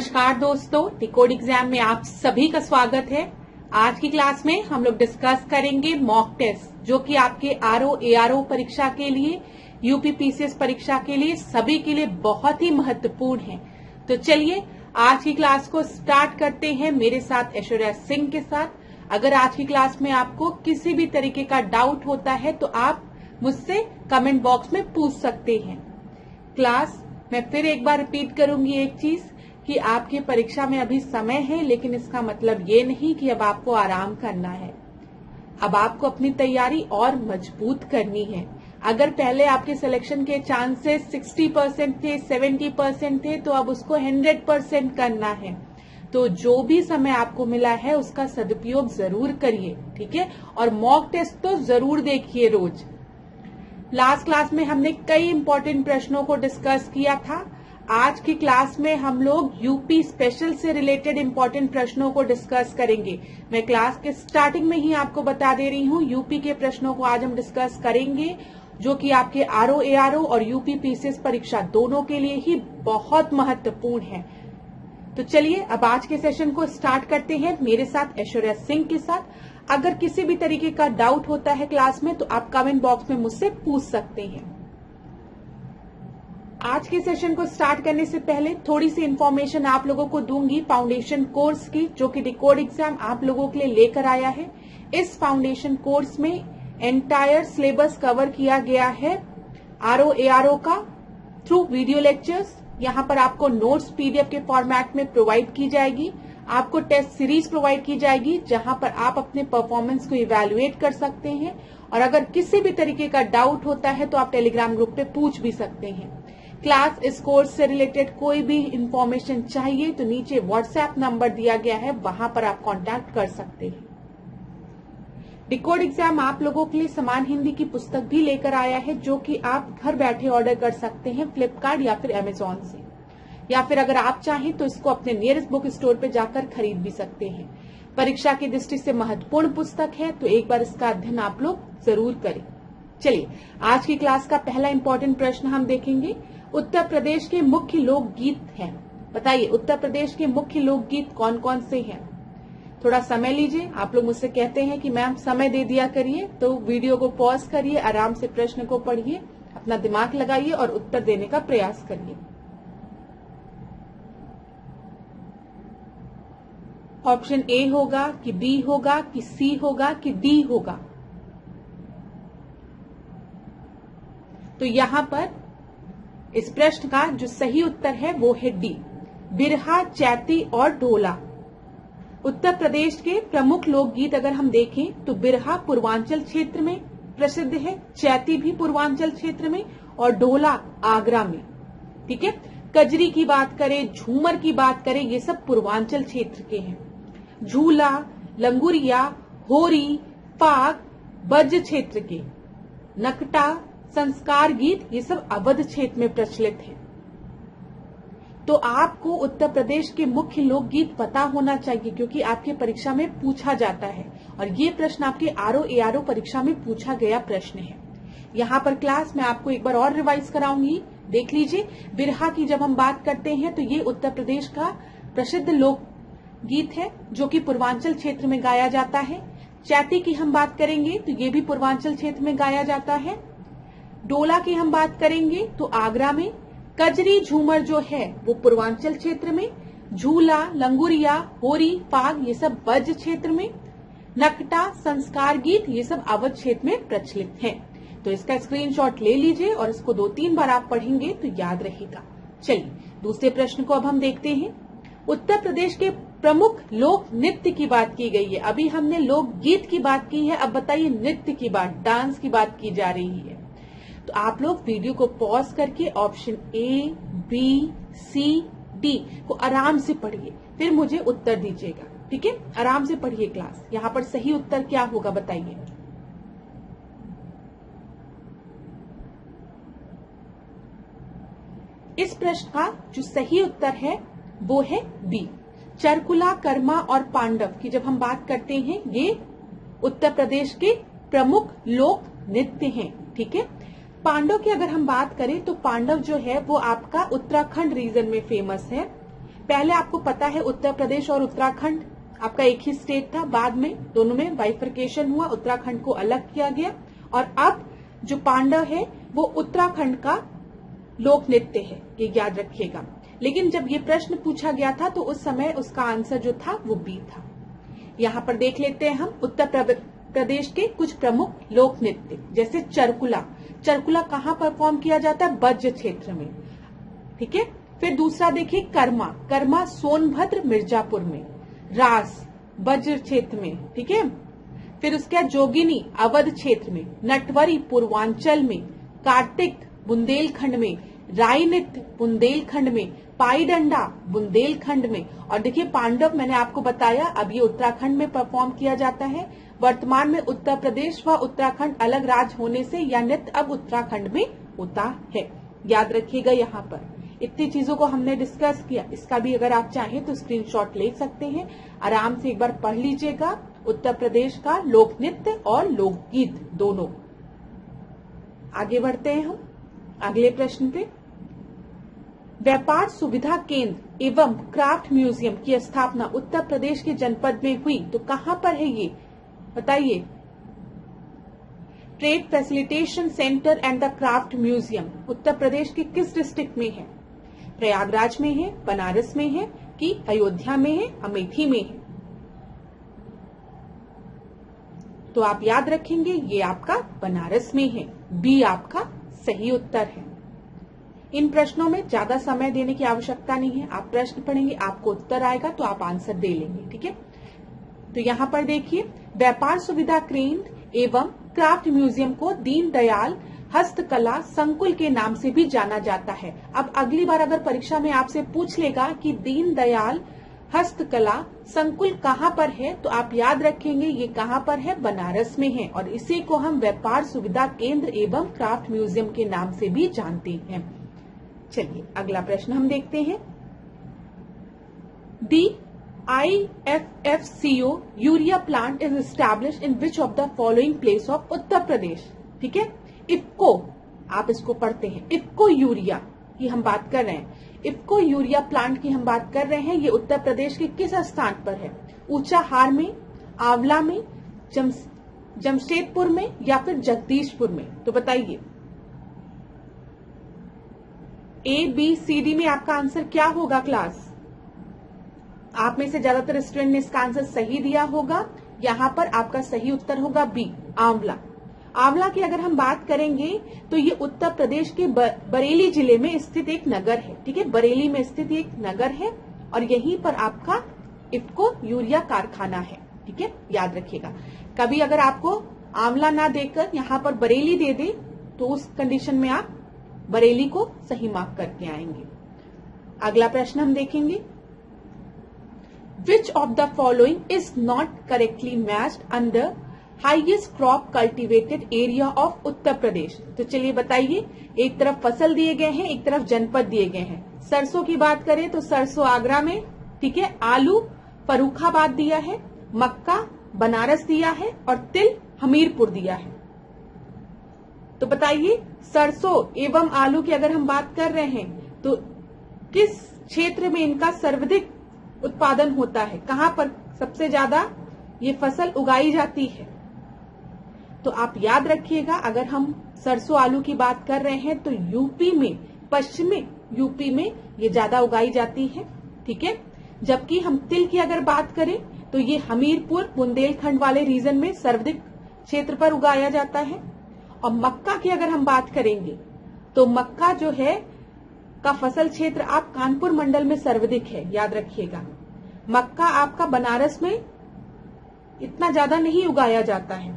नमस्कार दोस्तों, decode exam में आप सभी का स्वागत है। आज की क्लास में हम लोग डिस्कस करेंगे मॉक टेस्ट, जो कि आपके आरओ एआरओ परीक्षा के लिए, यूपी पीसीएस परीक्षा के लिए, सभी के लिए बहुत ही महत्वपूर्ण है। तो चलिए आज की क्लास को स्टार्ट करते हैं मेरे साथ ऐश्वर्या सिंह के साथ। अगर आज की क्लास में आपको किसी भी तरीके का डाउट होता है तो आप मुझसे कमेंट बॉक्स में पूछ सकते हैं। क्लास मैं फिर एक बार रिपीट करूंगी एक चीज कि आपकी परीक्षा में अभी समय है, लेकिन इसका मतलब ये नहीं कि अब आपको आराम करना है। अब आपको अपनी तैयारी और मजबूत करनी है। अगर पहले आपके सिलेक्शन के चांसेस 60% थे, 70% थे, तो अब उसको 100% करना है। तो जो भी समय आपको मिला है उसका सदुपयोग जरूर करिए, ठीक है। और मॉक टेस्ट तो जरूर देखिए रोज। लास्ट क्लास में हमने कई इंपॉर्टेंट प्रश्नों को डिस्कस किया था। आज की क्लास में हम लोग यूपी स्पेशल से रिलेटेड इंपॉर्टेंट प्रश्नों को डिस्कस करेंगे। मैं क्लास के स्टार्टिंग में ही आपको बता दे रही हूँ, यूपी के प्रश्नों को आज हम डिस्कस करेंगे, जो कि आपके आरओ एआरओ और यूपी पीसीएस परीक्षा दोनों के लिए ही बहुत महत्वपूर्ण है। तो चलिए अब आज के सेशन को स्टार्ट करते हैं मेरे साथ ऐश्वर्या सिंह के साथ। अगर किसी भी तरीके का डाउट होता है क्लास में तो आप कमेंट बॉक्स में मुझसे पूछ सकते हैं। आज के सेशन को स्टार्ट करने से पहले थोड़ी सी इन्फॉर्मेशन आप लोगों को दूंगी फाउंडेशन कोर्स की, जो कि डिकोड एग्जाम आप लोगों के लिए लेकर आया है। इस फाउंडेशन कोर्स में एंटायर सिलेबस कवर किया गया है आरओ एआरओ का थ्रू वीडियो लेक्चर्स। यहाँ पर आपको नोट्स पीडीएफ के फॉर्मेट में प्रोवाइड की जाएगी। आपको टेस्ट सीरीज प्रोवाइड की जाएगी, जहां पर आप अपने परफॉर्मेंस को इवेल्युएट कर सकते हैं। और अगर किसी भी तरीके का डाउट होता है तो आप टेलीग्राम ग्रुप पे पूछ भी सकते हैं। क्लास इस कोर्स से रिलेटेड कोई भी इंफॉर्मेशन चाहिए तो नीचे व्हाट्सएप नंबर दिया गया है, वहां पर आप कांटेक्ट कर सकते हैं। डिकोड एग्जाम आप लोगों के लिए समान हिंदी की पुस्तक भी लेकर आया है, जो कि आप घर बैठे ऑर्डर कर सकते हैं फ्लिपकार्ट या फिर अमेजॉन से, या फिर अगर आप चाहें तो इसको अपने नियरेस्ट बुक स्टोर पे जाकर खरीद भी सकते हैं। परीक्षा की दृष्टि से महत्वपूर्ण पुस्तक है, तो एक बार इसका अध्ययन आप लोग जरूर करें। चलिए आज की क्लास का पहला इंपॉर्टेंट प्रश्न हम देखेंगे। उत्तर प्रदेश के मुख्य लोकगीत हैं। बताइए उत्तर प्रदेश के मुख्य लोकगीत कौन कौन से हैं। थोड़ा समय लीजिए। आप लोग मुझसे कहते हैं कि मैम समय दे दिया करिए, तो वीडियो को पॉज करिए, आराम से प्रश्न को पढ़िए, अपना दिमाग लगाइए और उत्तर देने का प्रयास करिए। ऑप्शन ए होगा कि बी होगा कि सी होगा कि डी होगा। तो यहां पर इस प्रश्न का जो सही उत्तर है वो है डी, बिरहा, चैती और ढोला। उत्तर प्रदेश के प्रमुख लोकगीत अगर हम देखें तो बिरहा पूर्वांचल क्षेत्र में प्रसिद्ध है, चैती भी पूर्वांचल क्षेत्र में और ढोला आगरा में, ठीक है। कजरी की बात करें, झूमर की बात करें, ये सब पूर्वांचल क्षेत्र के हैं। झूला, लंगुरिया, होरी, फाग ब्रज क्षेत्र के, नकटा, संस्कार गीत, ये सब अवध क्षेत्र में प्रचलित है। तो आपको उत्तर प्रदेश के मुख्य लोकगीत पता होना चाहिए, क्योंकि आपके परीक्षा में पूछा जाता है और ये प्रश्न आपके आरओ एआरओ परीक्षा में पूछा गया प्रश्न है। यहाँ पर क्लास में आपको एक बार और रिवाइज कराऊंगी, देख लीजिए। बिरहा की जब हम बात करते हैं तो ये उत्तर प्रदेश का प्रसिद्ध लोकगीत है, जो कि पूर्वांचल क्षेत्र में गाया जाता है। चैती की हम बात करेंगे तो ये भी पूर्वांचल क्षेत्र में गाया जाता है। डोला की हम बात करेंगे तो आगरा में। कजरी, झूमर जो है वो पूर्वांचल क्षेत्र में। झूला, लंगुरिया, होरी, फाग ये सब ब्रज क्षेत्र में। नकटा, संस्कार गीत ये सब अवध क्षेत्र में प्रचलित हैं। तो इसका स्क्रीनशॉट ले लीजिए और इसको 2-3 बार आप पढ़ेंगे तो याद रहेगा। चलिए दूसरे प्रश्न को अब हम देखते हैं। उत्तर प्रदेश के प्रमुख लोक नृत्य की बात की गई है। अभी हमने लोक गीत की बात की है, अब बताइए नृत्य की बात, डांस की बात की जा रही है। तो आप लोग वीडियो को पॉज करके option A, B, C, D को आराम से पढ़िए, फिर मुझे उत्तर दीजिएगा, ठीक है। आराम से पढ़िए क्लास। यहाँ पर सही उत्तर क्या होगा बताइए। इस प्रश्न का जो सही उत्तर है वो है बी, चरकुला, कर्मा और पांडव की जब हम बात करते हैं, ये उत्तर प्रदेश के प्रमुख लोक नृत्य हैं, ठीक है। पांडव की अगर हम बात करें तो पांडव जो है वो आपका उत्तराखंड रीजन में फेमस है। पहले आपको पता है उत्तर प्रदेश और उत्तराखंड आपका एक ही स्टेट था, बाद में दोनों में बाइफर्केशन हुआ, उत्तराखंड को अलग किया गया और अब जो पांडव है वो उत्तराखंड का लोक नृत्य है, ये याद रखिएगा। लेकिन जब ये प्रश्न पूछा गया था तो उस समय उसका आंसर जो था वो बी था। यहाँ पर देख लेते हैं हम उत्तर प्रदेश के कुछ प्रमुख लोक नृत्य, जैसे चरकुला। चरकुला कहाँ परफॉर्म किया जाता है? ब्रज क्षेत्र में, ठीक है। फिर दूसरा देखिए कर्मा। कर्मा सोनभद्र मिर्जापुर में, रास ब्रज क्षेत्र में, ठीक है। फिर उसके बाद जोगिनी अवध क्षेत्र में, नटवरी पूर्वांचल में, कार्तिक बुंदेलखंड में, राई नृत्य बुंदेलखंड में, पाई डंडा बुंदेलखंड में। और देखिए पांडव मैंने आपको बताया अब ये उत्तराखंड में परफॉर्म किया जाता है। वर्तमान में उत्तर प्रदेश व उत्तराखंड अलग राज्य होने से यह नृत्य अब उत्तराखंड में होता है, याद रखिएगा। यहाँ पर इतनी चीजों को हमने डिस्कस किया, इसका भी अगर आप चाहें तो स्क्रीनशॉट ले सकते हैं, आराम से एक बार पढ़ लीजिएगा। उत्तर प्रदेश का लोक नृत्य और लोकगीत दोनों। आगे बढ़ते हैं हम अगले प्रश्न पे। व्यापार सुविधा केंद्र एवं क्राफ्ट म्यूजियम की स्थापना उत्तर प्रदेश के जनपद में हुई, तो कहां पर है ये बताइए? Trade facilitation centre and the craft museum Uttar Pradesh के किस डिस्ट्रिक्ट में है? प्रयागराज में है, बनारस में है कि अयोध्या में है, अमेठी में है? तो आप याद रखेंगे ये आपका बनारस में है, बी आपका सही उत्तर है। इन प्रश्नों में ज्यादा समय देने की आवश्यकता नहीं है, आप प्रश्न पढ़ेंगे आपको उत्तर आएगा तो आप आंसर दे लेंगे, ठीक है। तो यहाँ पर देखिए व्यापार सुविधा केंद्र एवं क्राफ्ट म्यूजियम को दीनदयाल हस्तकला संकुल के नाम से भी जाना जाता है। अब अगली बार अगर परीक्षा में आपसे पूछ लेगा कि दीनदयाल हस्तकला संकुल कहाँ पर है, तो आप याद रखेंगे ये कहाँ पर है? बनारस में है, और इसी को हम व्यापार सुविधा केंद्र एवं क्राफ्ट म्यूजियम के नाम से भी जानते हैं। चलिए अगला प्रश्न हम देखते हैं। The IFFCO urea plant is established in which of the following place of Uttar Pradesh, ठीक है। इफ्को, आप इसको पढ़ते हैं, इफ्को यूरिया की हम बात कर रहे हैं। इफ्को यूरिया प्लांट की हम बात कर रहे हैं, ये उत्तर प्रदेश के किस स्थान पर है? ऊंचाहार में, आंवला में, जमशेदपुर में या फिर जगदीशपुर में? तो बताइए ABCD में आपका आंसर क्या होगा क्लास? आप में से ज्यादातर स्टूडेंट ने इसका आंसर सही दिया होगा। यहाँ पर आपका सही उत्तर होगा बी आंवला। आंवला की अगर हम बात करेंगे तो ये उत्तर प्रदेश के बरेली जिले में स्थित एक नगर है, ठीक है। बरेली में स्थित एक नगर है और यहीं पर आपका इफ्को यूरिया कारखाना है, ठीक है, याद रखिएगा। कभी अगर आपको आंवला ना देकर यहाँ पर बरेली दे दे तो उस कंडीशन में आप बरेली को सही मार्क करके आएंगे। अगला प्रश्न हम देखेंगे। Which of the following is not correctly matched under highest crop cultivated area of Uttar Pradesh? तो चलिए बताइए, एक तरफ फसल दिए गए हैं, एक तरफ जनपद दिए गए हैं। सरसों की बात करें तो सरसों आगरा में, ठीक है, आलू फर्रुखाबाद दिया है, मक्का बनारस दिया है और तिल हमीरपुर दिया है। तो बताइए सरसों एवं आलू की अगर हम बात कर रहे हैं तो किस क्षेत्र में इनका सर्वाधिक उत्पादन होता है? कहां पर सबसे ज्यादा ये फसल उगाई जाती है? तो आप याद रखिएगा, अगर हम सरसों आलू की बात कर रहे हैं तो यूपी में, पश्चिमी यूपी में ये ज्यादा उगाई जाती है, ठीक है। जबकि हम तिल की अगर बात करें तो ये हमीरपुर बुंदेलखंड वाले रीजन में सर्वाधिक क्षेत्र पर उगाया जाता है। और मक्का की अगर हम बात करेंगे तो मक्का जो है का फसल क्षेत्र आप कानपुर मंडल में सर्वाधिक है, याद रखिएगा। मक्का आपका बनारस में इतना ज्यादा नहीं उगाया जाता है।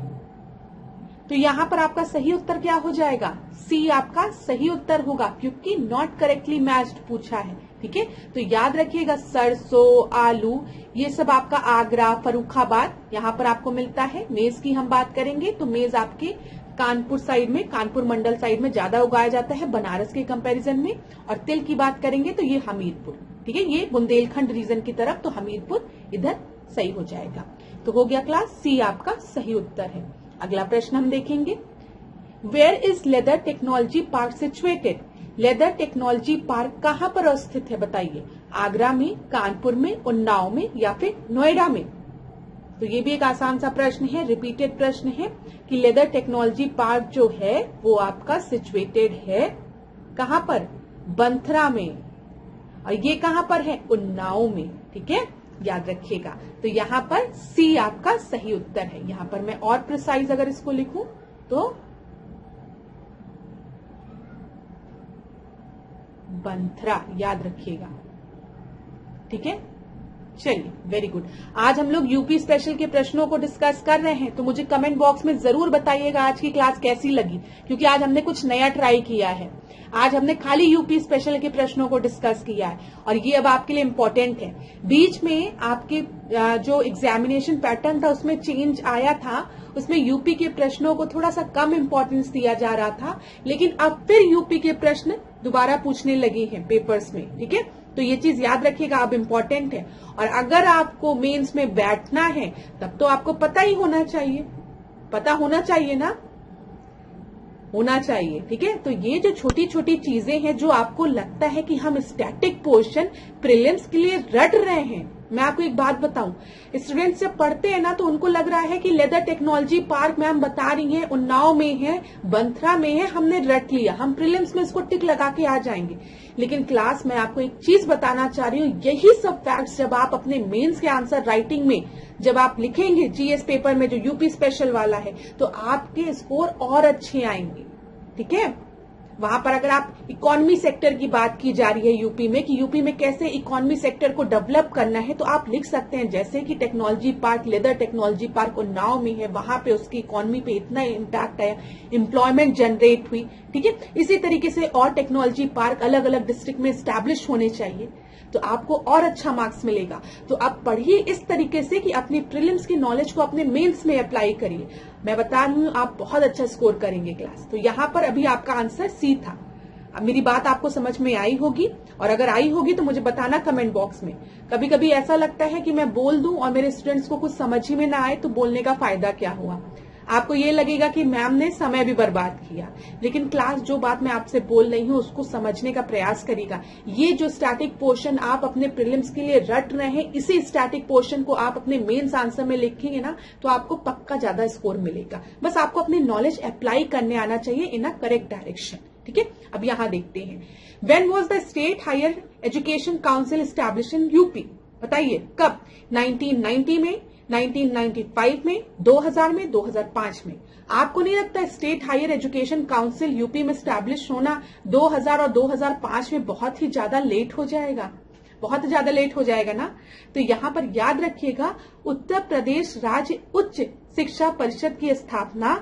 तो यहाँ पर आपका सही उत्तर क्या हो जाएगा? सी आपका सही उत्तर होगा, क्योंकि नॉट करेक्टली मैच्ड पूछा है, ठीक है। तो याद रखिएगा सरसों आलू ये सब आपका आगरा फर्रुखाबाद यहाँ पर आपको मिलता है। मेज की हम बात करेंगे तो मेज आपके कानपुर साइड में, कानपुर मंडल साइड में ज्यादा उगाया जाता है बनारस के कंपैरिजन में। और तिल की बात करेंगे तो ये हमीरपुर, ठीक है, ये बुंदेलखंड रीजन की तरफ, तो हमीरपुर इधर सही हो जाएगा। तो हो गया क्लास, सी आपका सही उत्तर है। अगला प्रश्न हम देखेंगे। Where is leather technology park situated? Leather technology park कहाँ पर स्थित है बताइए? आगरा में, कानपुर में, उन्नाव में या फिर नोएडा में? तो ये भी एक आसान सा प्रश्न है, रिपीटेड प्रश्न है कि लेदर टेक्नोलॉजी पार्क जो है वो आपका सिचुएटेड है कहां पर? बंथरा में। और ये कहां पर है? उन्नाव में। ठीक है, याद रखिएगा। तो यहाँ पर सी आपका सही उत्तर है। यहाँ पर मैं और प्रिसाइज अगर इसको लिखूं तो बंथरा, याद रखिएगा। ठीक है, चलिए, वेरी गुड। आज हम लोग यूपी स्पेशल के प्रश्नों को डिस्कस कर रहे हैं, तो मुझे कमेंट बॉक्स में जरूर बताइएगा आज की क्लास कैसी लगी, क्योंकि आज हमने कुछ नया ट्राई किया है। आज हमने खाली यूपी स्पेशल के प्रश्नों को डिस्कस किया है और ये अब आपके लिए इम्पोर्टेंट है। बीच में आपके जो एग्जामिनेशन पैटर्न था उसमें चेंज आया था, उसमें यूपी के प्रश्नों को थोड़ा सा कम इम्पोर्टेंस दिया जा रहा था, लेकिन अब फिर यूपी के प्रश्न दोबारा पूछने लगे हैं पेपर्स में। ठीक है, तो ये चीज याद रखिएगा, अब इम्पोर्टेंट है। और अगर आपको मेंस में बैठना है तब तो आपको पता ही होना चाहिए, पता होना चाहिए ना, होना चाहिए। ठीक है, तो ये जो छोटी छोटी चीजें हैं जो आपको लगता है कि हम स्टैटिक पोर्शन प्रीलिम्स के लिए रट रहे हैं, मैं आपको एक बात बताऊं, स्टूडेंट्स जब पढ़ते हैं ना तो उनको लग रहा है कि लेदर टेक्नोलॉजी पार्क मैम बता रही है उन्नाव में है, बंथरा में है, हमने रट लिया, हम प्रीलिम्स में इसको टिक लगा के आ जाएंगे। लेकिन क्लास में आपको एक चीज बताना चाह रही हूँ, यही सब फैक्ट्स जब आप अपने मेंस के आंसर राइटिंग में जब आप लिखेंगे जीएस पेपर में जो यूपी स्पेशल वाला है, तो आपके स्कोर और अच्छे आएंगे। ठीक है, वहां पर अगर आप इकोनॉमी सेक्टर की बात की जा रही है यूपी में कि यूपी में कैसे इकोनॉमी सेक्टर को डेवलप करना है, तो आप लिख सकते हैं जैसे कि technology park, leather technology park Unnao में है, वहां पे उसकी इकोनॉमी पे इतना इम्पैक्ट आया, एम्प्लॉयमेंट जनरेट हुई। ठीक है, इसी तरीके से और टेक्नोलॉजी पार्क अलग अलग डिस्ट्रिक्ट में स्टैब्लिश होने चाहिए, तो आपको और अच्छा मार्क्स मिलेगा। तो आप पढ़िए इस तरीके से कि अपने प्रीलिम्स की नॉलेज को अपने मेंस में अप्लाई करिए। मैं बता रही हूँ आप बहुत अच्छा स्कोर करेंगे क्लास। तो यहाँ पर अभी आपका आंसर सी था। अब मेरी बात आपको समझ में आई होगी, और अगर आई होगी तो मुझे बताना कमेंट बॉक्स में। कभी कभी ऐसा लगता है कि मैं बोल दूं और मेरे स्टूडेंट्स को कुछ समझ ही में ना आए, तो बोलने का फायदा क्या हुआ? आपको ये लगेगा कि मैम ने समय भी बर्बाद किया। लेकिन क्लास जो बात मैं आपसे बोल रही हूँ उसको समझने का प्रयास करेगा। ये जो स्टैटिक पोर्शन आप अपने प्रीलिम्स के लिए रट रहे हैं, इसी स्टैटिक पोर्शन को आप अपने मेंस आंसर में लिखेंगे ना तो आपको पक्का ज्यादा स्कोर मिलेगा। बस आपको अपनी नॉलेज अप्लाई करने आना चाहिए इन अ करेक्ट डायरेक्शन। ठीक है, अब यहाँ देखते हैं, when was the state higher education council establish in UP? बताइए कब? 1990 में, 1995 में, 2000 में, 2005 में? आपको नहीं लगता state higher education council UP में स्टैब्लिश होना 2000 और 2005 में बहुत ही ज्यादा लेट हो जाएगा? बहुत ज्यादा लेट हो जाएगा ना। तो यहाँ पर याद रखिएगा, उत्तर प्रदेश राज्य उच्च शिक्षा परिषद की स्थापना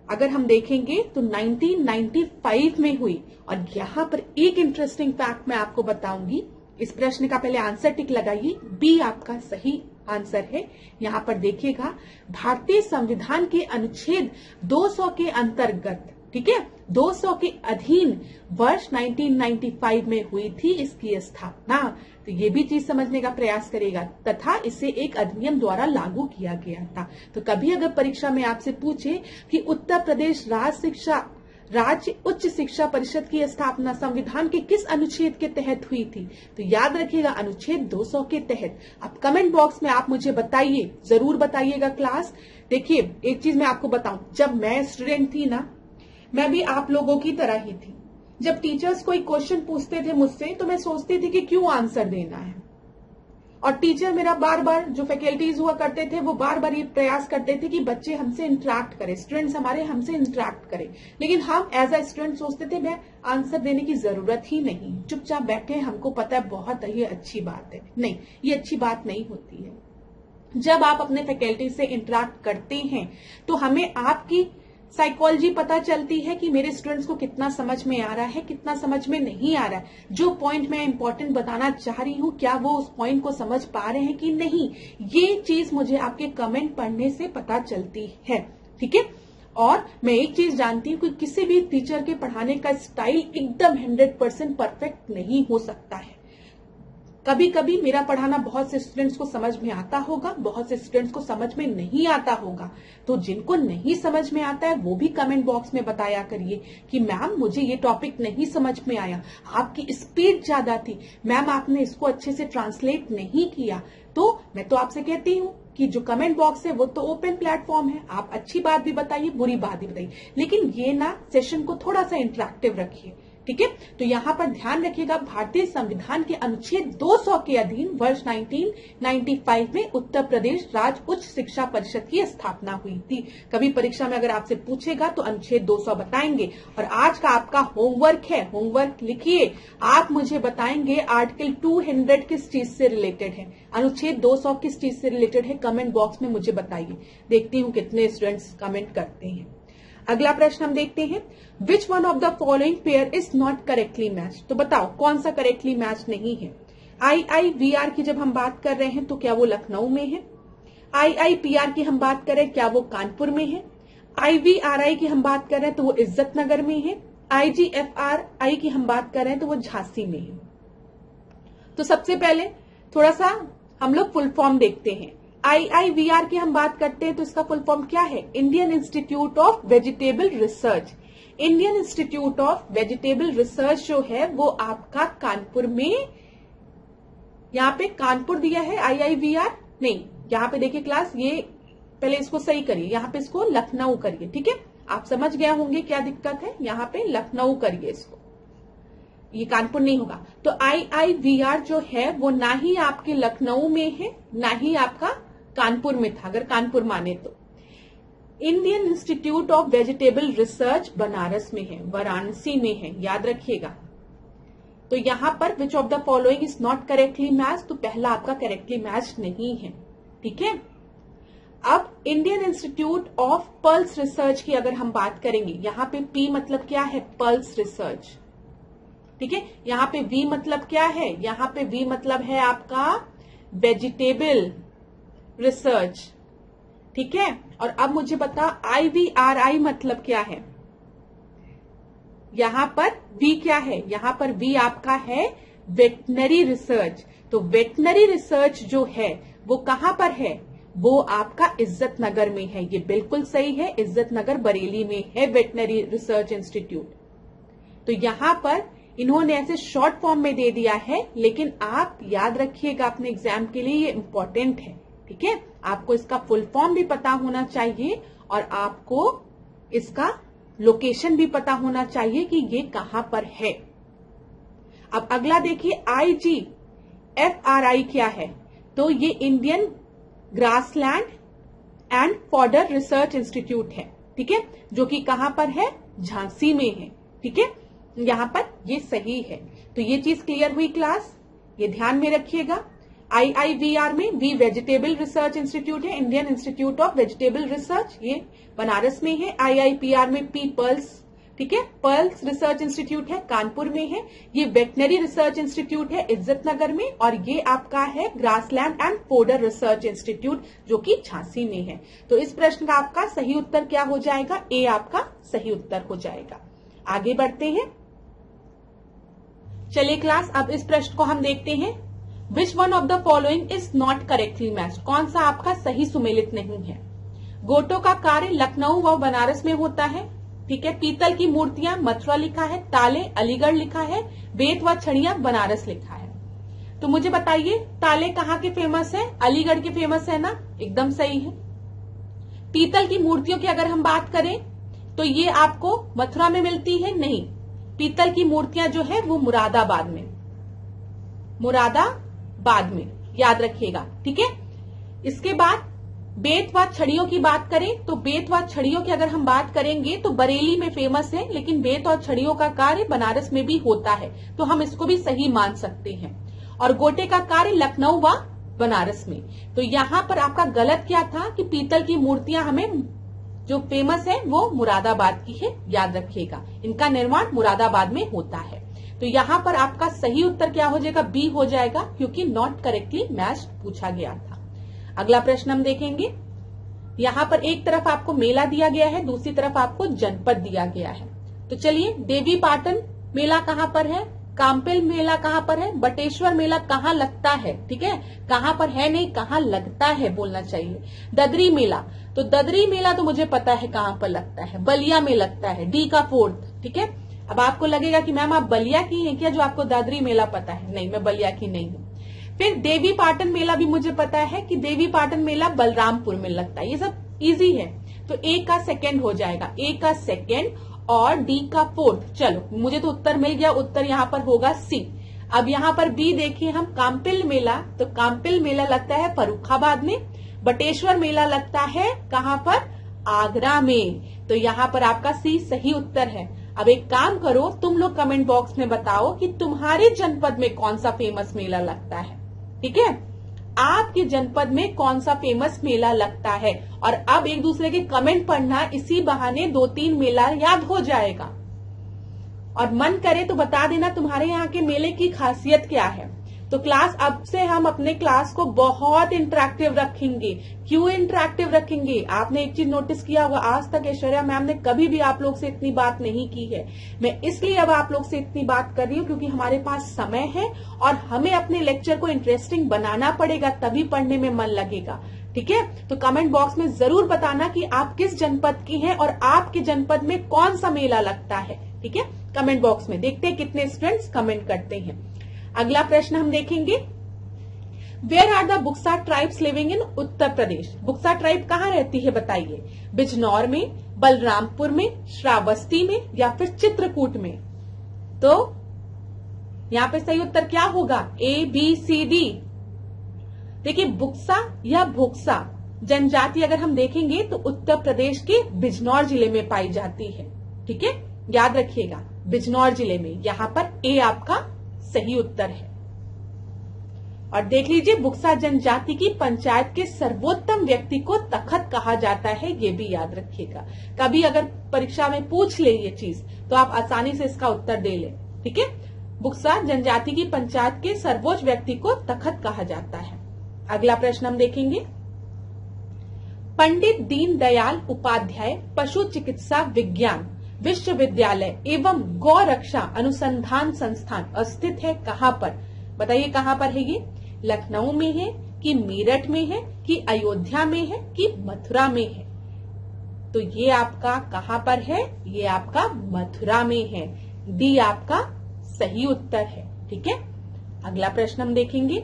अगर हम देखेंगे तो 1995 में हुई। और यहाँ पर एक इंटरेस्टिंग फैक्ट मैं आपको बताऊंगी, इस प्रश्न का पहले आंसर टिक लगाइए, बी आपका सही आंसर है। यहाँ पर देखिएगा, भारतीय संविधान के अनुच्छेद 200 के अंतर्गत, ठीक है, 200 के अधीन वर्ष 1995 में हुई थी इसकी स्थापना। तो ये भी चीज समझने का प्रयास करेगा, तथा इसे एक अधिनियम द्वारा लागू किया गया था। तो कभी अगर परीक्षा में आपसे पूछे कि उत्तर प्रदेश राज्य उच्च शिक्षा परिषद की स्थापना संविधान के किस अनुच्छेद के तहत हुई थी, तो याद रखिएगा अनुच्छेद 200 के तहत। अब कमेंट बॉक्स में आप मुझे बताइए, जरूर बताइएगा क्लास। देखिए एक चीज मैं आपको बताऊं, जब मैं स्टूडेंट थी ना, मैं भी आप लोगों की तरह ही थी। जब टीचर्स कोई क्वेश्चन पूछते थे मुझसे तो मैं सोचती थी कि क्यों आंसर देना है, और टीचर मेरा बार बार, जो फैकल्टीज हुआ करते थे वो बार बार ये प्रयास करते थे कि बच्चे हमसे इंटरेक्ट करें, स्टूडेंट्स हमारे हमसे इंटरेक्ट करें। लेकिन हम एज अ स्टूडेंट सोचते थे मैं आंसर देने की जरूरत ही नहीं, चुपचाप बैठे, हमको पता है बहुत ही अच्छी बात है। नहीं, ये अच्छी बात नहीं होती है। जब आप अपने फैकल्टी से इंटरेक्ट करते हैं तो हमें आपकी साइकोलॉजी पता चलती है कि मेरे स्टूडेंट्स को कितना समझ में आ रहा है, कितना समझ में नहीं आ रहा है, जो पॉइंट मैं इंपॉर्टेंट बताना चाह रही हूं क्या वो उस पॉइंट को समझ पा रहे हैं कि नहीं। ये चीज मुझे आपके कमेंट पढ़ने से पता चलती है। ठीक है, और मैं एक चीज जानती हूं कि किसी भी टीचर के पढ़ाने का स्टाइल एकदम 100% परफेक्ट नहीं हो सकता है। कभी कभी मेरा पढ़ाना बहुत से स्टूडेंट्स को समझ में आता होगा, बहुत से स्टूडेंट्स को समझ में नहीं आता होगा। तो जिनको नहीं समझ में आता है वो भी कमेंट बॉक्स में बताया करिए कि मैम मुझे ये टॉपिक नहीं समझ में आया, आपकी स्पीड ज्यादा थी, मैम आपने इसको अच्छे से ट्रांसलेट नहीं किया। तो मैं तो आपसे कहती हूँ कि जो कमेंट बॉक्स है वो तो ओपन प्लेटफॉर्म है, आप अच्छी बात भी बताइए, बुरी बात भी बताइए, लेकिन ये ना सेशन को थोड़ा सा इंटरेक्टिव रखिए, ठीक है। तो यहाँ पर ध्यान रखिएगा, भारतीय संविधान के अनुच्छेद 200 के अधीन वर्ष 1995 में उत्तर प्रदेश राज्य उच्च शिक्षा परिषद की स्थापना हुई थी। कभी परीक्षा में अगर आपसे पूछेगा तो अनुच्छेद 200 बताएंगे। और आज का आपका होमवर्क है, होमवर्क लिखिए, आप मुझे बताएंगे आर्टिकल 200 किस चीज से रिलेटेड है, अनुच्छेद 200 किस चीज से रिलेटेड है, कमेंट बॉक्स में मुझे बताइए। देखती हूँ कितने स्टूडेंट्स कमेंट करते हैं। अगला प्रश्न हम देखते हैं, which one of the following pair is not correctly match. तो बताओ कौन सा करेक्टली मैच नहीं है। IIVR की जब हम बात कर रहे हैं तो क्या वो लखनऊ में है, IIPR की हम बात कर रहे हैं क्या वो कानपुर में है, IVRI की हम बात कर रहे हैं तो वो इज्जत नगर में है, IGFRI की हम बात कर रहे हैं तो वो झांसी में है। तो सबसे पहले थोड़ा सा हम लोग फुल फॉर्म देखते हैं। IIVR की हम बात करते हैं तो इसका फुल फॉर्म क्या है, Indian institute of vegetable research. Indian institute of vegetable research जो है वो आपका कानपुर में, यहाँ पे कानपुर दिया है, IIVR नहीं, यहाँ पे देखिए क्लास, ये पहले इसको सही करिए, यहाँ पे इसको लखनऊ करिए, ठीक है। आप समझ गया होंगे क्या दिक्कत है, यहाँ पे लखनऊ करिए इसको, ये कानपुर नहीं होगा। तो IIVR जो है वो ना ही आपके लखनऊ में है ना ही आपका कानपुर में था, अगर कानपुर माने तो। Indian institute of vegetable research Banaras में है, वाराणसी में है, याद रखिएगा। तो यहां पर विच of the following is not correctly match, तो पहला आपका करेक्टली मैच नहीं है, ठीक है। अब Indian institute of pulse research की अगर हम बात करेंगे, यहाँ पे P मतलब क्या है, पल्स रिसर्च, ठीक है। यहाँ पे V मतलब क्या है, यहाँ पे V मतलब है आपका वेजिटेबल रिसर्च, ठीक है। और अब मुझे बता IVRI मतलब क्या है, यहां पर V क्या है, यहां पर V आपका है वेटनरी रिसर्च। तो वेटनरी रिसर्च जो है वो कहां पर है, वो आपका इज्जत नगर में है, ये बिल्कुल सही है, इज्जत नगर बरेली में है वेटनरी रिसर्च इंस्टीट्यूट। तो यहां पर इन्होंने ऐसे शॉर्ट फॉर्म में दे दिया है, लेकिन आप याद रखिएगा अपने एग्जाम के लिए ये इंपॉर्टेंट है, ठीक है। आपको इसका फुल फॉर्म भी पता होना चाहिए और आपको इसका लोकेशन भी पता होना चाहिए कि ये कहां पर है। अब अगला देखिए, IGFRI क्या है, तो ये Indian grassland and fodder research institute है, ठीक है, जो कि कहां पर है, झांसी में है, ठीक है। यहां पर ये सही है। तो ये चीज क्लियर हुई क्लास, ये ध्यान में रखिएगा। IIVR में V वेजिटेबल रिसर्च इंस्टीट्यूट है, Indian institute of vegetable research, ये बनारस में है। IIPR में P पल्स, ठीक है, पल्स रिसर्च इंस्टीट्यूट है, कानपुर में है। ये वेटनरी रिसर्च इंस्टीट्यूट है इज्जत नगर में, और ये आपका है grassland and fodder research institute जो कि झांसी में है। तो इस प्रश्न का आपका सही उत्तर क्या हो जाएगा, A आपका सही उत्तर हो जाएगा। आगे बढ़ते हैं, चलिए क्लास, अब इस प्रश्न को हम देखते हैं, which one of the following is not correctly match, कौन सा आपका सही सुमेलित नहीं है। गोटो का कार्य लखनऊ व बनारस में होता है, ठीक है। पीतल की मूर्तियां मथुरा लिखा है, ताले अलीगढ़ लिखा है, बेत व छड़ियां बनारस लिखा है। तो मुझे बताइए ताले कहाँ के फेमस है, अलीगढ़ के फेमस है ना, एकदम सही है। पीतल की मूर्तियों की अगर हम बात करें तो ये आपको मथुरा में मिलती है, नहीं, पीतल की मूर्तियां जो है वो मुरादाबाद में, मुरादाबाद में, याद रखिएगा, ठीक है। इसके बाद बेत व छड़ियों की बात करें तो बेत व छड़ियों की अगर हम बात करेंगे तो बरेली में फेमस है, लेकिन बेत और छड़ियों का कार्य बनारस में भी होता है, तो हम इसको भी सही मान सकते हैं। और गोटे का कार्य लखनऊ व बनारस में, तो यहां पर आपका गलत क्या था कि पीतल की मूर्तियां हमें जो फेमस है वो मुरादाबाद की है, याद रखिएगा, इनका निर्माण मुरादाबाद में होता है। तो यहां पर आपका सही उत्तर क्या हो जाएगा, बी हो जाएगा, क्योंकि नॉट करेक्टली मैच पूछा गया था। अगला प्रश्न हम देखेंगे, यहां पर एक तरफ आपको मेला दिया गया है, दूसरी तरफ आपको जनपद दिया गया है। तो चलिए, देवी पाटन मेला कहां पर है, काम्पिल मेला कहाँ पर है, बटेश्वर मेला कहाँ लगता है, ठीक है, कहाँ पर है नहीं कहाँ लगता है बोलना चाहिए। ददरी मेला, तो ददरी मेला तो मुझे पता है कहाँ पर लगता है, बलिया में लगता है, डी का 4th, ठीक है। अब आपको लगेगा कि मैम आप बलिया की हैं क्या जो आपको दादरी मेला पता है, नहीं मैं बलिया की नहीं हूँ। फिर देवी पाटन मेला भी मुझे पता है कि देवी पाटन मेला बलरामपुर में लगता है, ये सब इजी है। तो ए का 2nd हो जाएगा, ए का 2nd और डी का 4th। चलो मुझे तो उत्तर मिल गया, उत्तर यहाँ पर होगा सी। अब यहाँ पर बी देखिए हम, काम्पिल मेला, तो काम्पिल मेला लगता है फर्रुखाबाद में, बटेश्वर मेला लगता है कहाँ पर, आगरा में। तो यहाँ पर आपका सी सही उत्तर है। अब एक काम करो, तुम लोग कमेंट बॉक्स में बताओ कि तुम्हारे जनपद में कौन सा फेमस मेला लगता है, ठीक है, आपके जनपद में कौन सा फेमस मेला लगता है। और अब एक दूसरे के कमेंट पढ़ना, इसी बहाने 2-3 मेला याद हो जाएगा। और मन करे तो बता देना तुम्हारे यहाँ के मेले की खासियत क्या है। तो क्लास, अब से हम अपने क्लास को बहुत इंटरेक्टिव रखेंगे। क्यों इंटरेक्टिव रखेंगे, आपने एक चीज नोटिस किया होगा, आज तक ऐश्वर्या मैम ने कभी भी आप लोग से इतनी बात नहीं की है। मैं इसलिए अब आप लोग से इतनी बात कर रही हूँ क्योंकि हमारे पास समय है और हमें अपने लेक्चर को इंटरेस्टिंग बनाना पड़ेगा, तभी पढ़ने में मन लगेगा, ठीक है। तो कमेंट बॉक्स में जरूर बताना कि आप किस जनपद की हैं और आपके जनपद में कौन सा मेला लगता है, ठीक है। कमेंट बॉक्स में देखते हैं कितने स्टूडेंट्स कमेंट करते हैं। अगला प्रश्न हम देखेंगे, where are the Buksa tribes living in Uttar Pradesh. Buksa tribe कहाँ रहती है बताइए, बिजनौर में, बलरामपुर में, श्रावस्ती में या फिर चित्रकूट में। तो यहाँ पे सही उत्तर क्या होगा, ABCD। देखिए बुक्सा या भुक्सा जनजाति अगर हम देखेंगे तो उत्तर प्रदेश के बिजनौर जिले में पाई जाती है, ठीक है, याद रखिएगा बिजनौर जिले में। यहाँ पर ए आपका सही उत्तर है। और देख लीजिए, बुक्सा जनजाति की पंचायत के सर्वोत्तम व्यक्ति को तखत कहा जाता है, ये भी याद रखिएगा। कभी अगर परीक्षा में पूछ ले ये चीज तो आप आसानी से इसका उत्तर दे ले, ठीक है। बुक्सा जनजाति की पंचायत के सर्वोच्च व्यक्ति को तखत कहा जाता है। अगला प्रश्न हम देखेंगे, पंडित दीनदयाल उपाध्याय पशु चिकित्सा विज्ञान विश्वविद्यालय एवं गौ रक्षा अनुसंधान संस्थान स्थित है कहाँ पर, बताइए कहाँ पर है ये, लखनऊ में है कि मेरठ में है कि अयोध्या में है कि मथुरा में है। तो ये आपका कहाँ पर है, ये आपका मथुरा में है, डी आपका सही उत्तर है, ठीक है। अगला प्रश्न हम देखेंगे,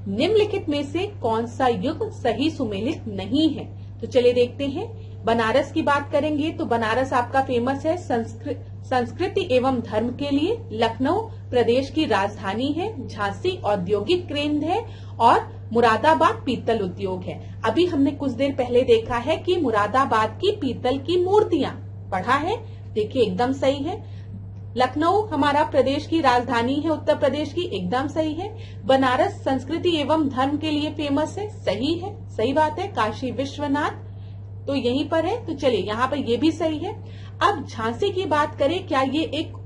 निम्नलिखित में से कौन सा युग सही सुमेलित नहीं है। तो चलिए देखते हैं। बनारस की बात करेंगे तो बनारस आपका फेमस है संस्कृति एवं धर्म के लिए, लखनऊ प्रदेश की राजधानी है, झांसी औद्योगिक केंद्र है और मुरादाबाद पीतल उद्योग है। अभी हमने कुछ देर पहले देखा है कि मुरादाबाद की पीतल की मूर्तियां पढ़ा है, देखिए एकदम सही है। लखनऊ हमारा प्रदेश की राजधानी है उत्तर प्रदेश की, एकदम सही है। बनारस संस्कृति एवं धर्म के लिए फेमस है, सही है, सही बात है। काशी विश्वनाथ तो यहीं पर है, तो चलिए यहाँ पर ये भी सही है। अब झांसी की बात करें, क्या ये एक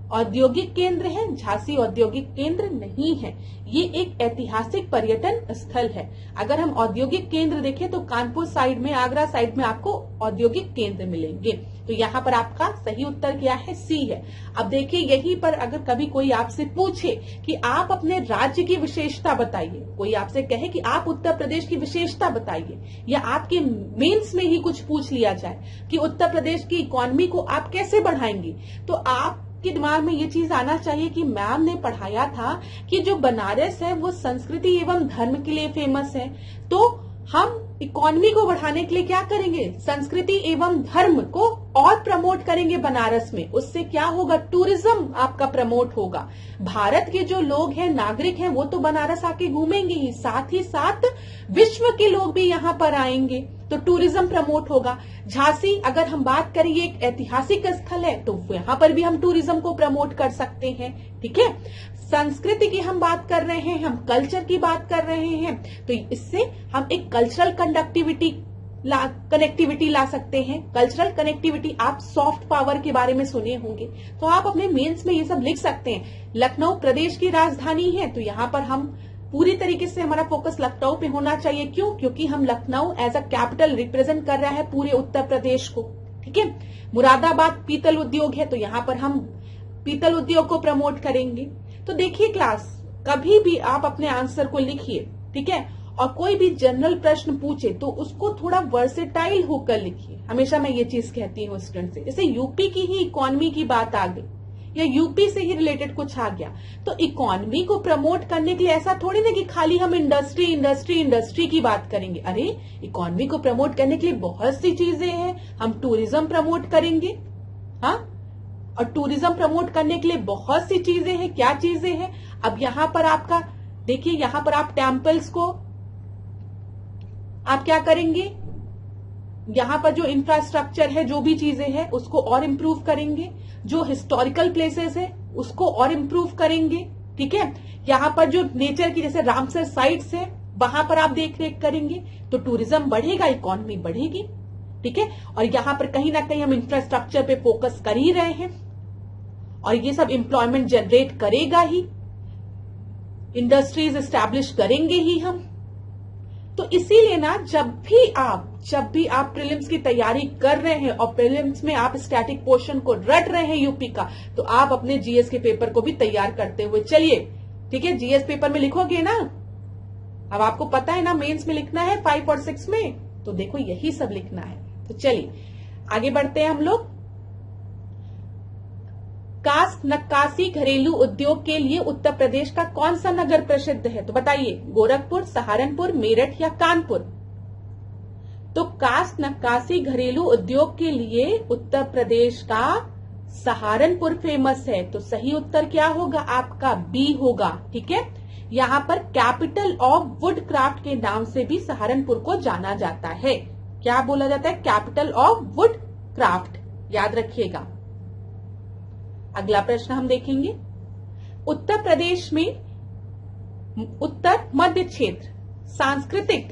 औद्योगिक केंद्र है? झांसी औद्योगिक केंद्र नहीं है, ये एक ऐतिहासिक पर्यटन स्थल है। अगर हम औद्योगिक केंद्र देखें तो कानपुर साइड में, आगरा साइड में आपको औद्योगिक केंद्र मिलेंगे। तो यहाँ पर आपका सही उत्तर क्या है, सी है। अब देखिए यहीं पर अगर कभी कोई आपसे पूछे कि आप अपने राज्य की विशेषता बताइए, कोई आपसे कहे कि आप उत्तर प्रदेश की विशेषता बताइए, या आपके मेंस में ही कुछ पूछ लिया जाए कि उत्तर प्रदेश की इकोनॉमी को आप कैसे बढ़ाएंगे, तो आप के दिमाग में ये चीज आना चाहिए कि मैम ने पढ़ाया था कि जो बनारस है वो संस्कृति एवं धर्म के लिए फेमस है, तो हम इकोनॉमी को बढ़ाने के लिए क्या करेंगे, संस्कृति एवं धर्म को और प्रमोट करेंगे बनारस में। उससे क्या होगा, टूरिज्म आपका प्रमोट होगा। भारत के जो लोग हैं, नागरिक हैं, वो तो बनारस आके घूमेंगे ही, साथ ही साथ विश्व के लोग भी यहाँ पर आएंगे, तो टूरिज्म प्रमोट होगा। झांसी अगर हम बात करें, ये एक ऐतिहासिक स्थल है, तो यहाँ पर भी हम टूरिज्म को प्रमोट कर सकते हैं, ठीक है। संस्कृति की हम बात कर रहे हैं, हम कल्चर की बात कर रहे हैं, तो इससे हम एक कल्चरल कनेक्टिविटी ला सकते हैं। कल्चरल कनेक्टिविटी, आप सॉफ्ट पावर के बारे में सुने होंगे, तो आप अपने मेंस में ये सब लिख सकते हैं। लखनऊ प्रदेश की राजधानी है, तो यहाँ पर हम पूरी तरीके से हमारा फोकस लखनऊ पे होना चाहिए। क्यों? क्योंकि हम Lucknow as a capital represent कर रहा है पूरे उत्तर प्रदेश को, ठीक है। मुरादाबाद पीतल उद्योग है, तो यहाँ पर हम पीतल उद्योग को प्रमोट करेंगे। तो देखिए क्लास, कभी भी आप अपने आंसर को लिखिए, ठीक है, और कोई भी जनरल प्रश्न पूछे तो उसको थोड़ा वर्सेटाइल होकर लिखिए। हमेशा मैं ये चीज कहती हूँ स्टूडेंट से। जैसे यूपी की ही इकोनॉमी की बात आ गई या यूपी से ही रिलेटेड कुछ आ गया, तो इकोनॉमी को प्रमोट करने के लिए ऐसा थोड़ी ना कि खाली हम इंडस्ट्री इंडस्ट्री इंडस्ट्री की बात करेंगे। अरे इकोनॉमी को प्रमोट करने के लिए बहुत सी चीजें हैं। हम टूरिज्म प्रमोट करेंगे, हाँ, और टूरिज्म प्रमोट करने के लिए बहुत सी चीजें हैं। क्या चीजें हैं? अब यहां पर आपका देखिए, यहां पर आप टेम्पल्स को आप क्या करेंगे, यहां पर जो इंफ्रास्ट्रक्चर है, जो भी चीजें हैं उसको और इम्प्रूव करेंगे। जो हिस्टोरिकल प्लेसेस है उसको और इम्प्रूव करेंगे, ठीक है। यहां पर जो नेचर की जैसे रामसर साइट्स है वहां पर आप देख रेख करेंगे तो टूरिज्म बढ़ेगा, इकोनॉमी बढ़ेगी, ठीक है। और यहां पर कहीं ना कहीं हम इंफ्रास्ट्रक्चर पे फोकस कर ही रहे हैं और ये सब एम्प्लॉयमेंट जनरेट करेगा ही, इंडस्ट्रीज एस्टैब्लिश करेंगे ही हम। तो इसीलिए ना जब भी आप प्रीलिम्स की तैयारी कर रहे हैं और प्रीलिम्स में आप स्टैटिक पोर्शन को रट रहे हैं यूपी का, तो आप अपने जीएस के पेपर को भी तैयार करते हुए चलिए, ठीक है। जीएस पेपर में लिखोगे ना, अब आपको पता है ना मेंस में लिखना है 5 और 6 में, तो देखो यही सब लिखना है। तो चलिए आगे बढ़ते हैं हम लोग। कास्ट नक्काशी घरेलू उद्योग के लिए उत्तर प्रदेश का कौन सा नगर प्रसिद्ध है? तो बताइए, गोरखपुर, सहारनपुर, मेरठ या कानपुर? तो कास्ट नक्काशी घरेलू उद्योग के लिए उत्तर प्रदेश का सहारनपुर फेमस है। तो सही उत्तर क्या होगा आपका? बी होगा, ठीक है। यहाँ पर कैपिटल ऑफ वुड क्राफ्ट के नाम से भी सहारनपुर को जाना जाता है। क्या बोला जाता है? कैपिटल ऑफ वुड क्राफ्ट, याद रखिएगा। अगला प्रश्न हम देखेंगे, उत्तर प्रदेश में उत्तर मध्य क्षेत्र सांस्कृतिक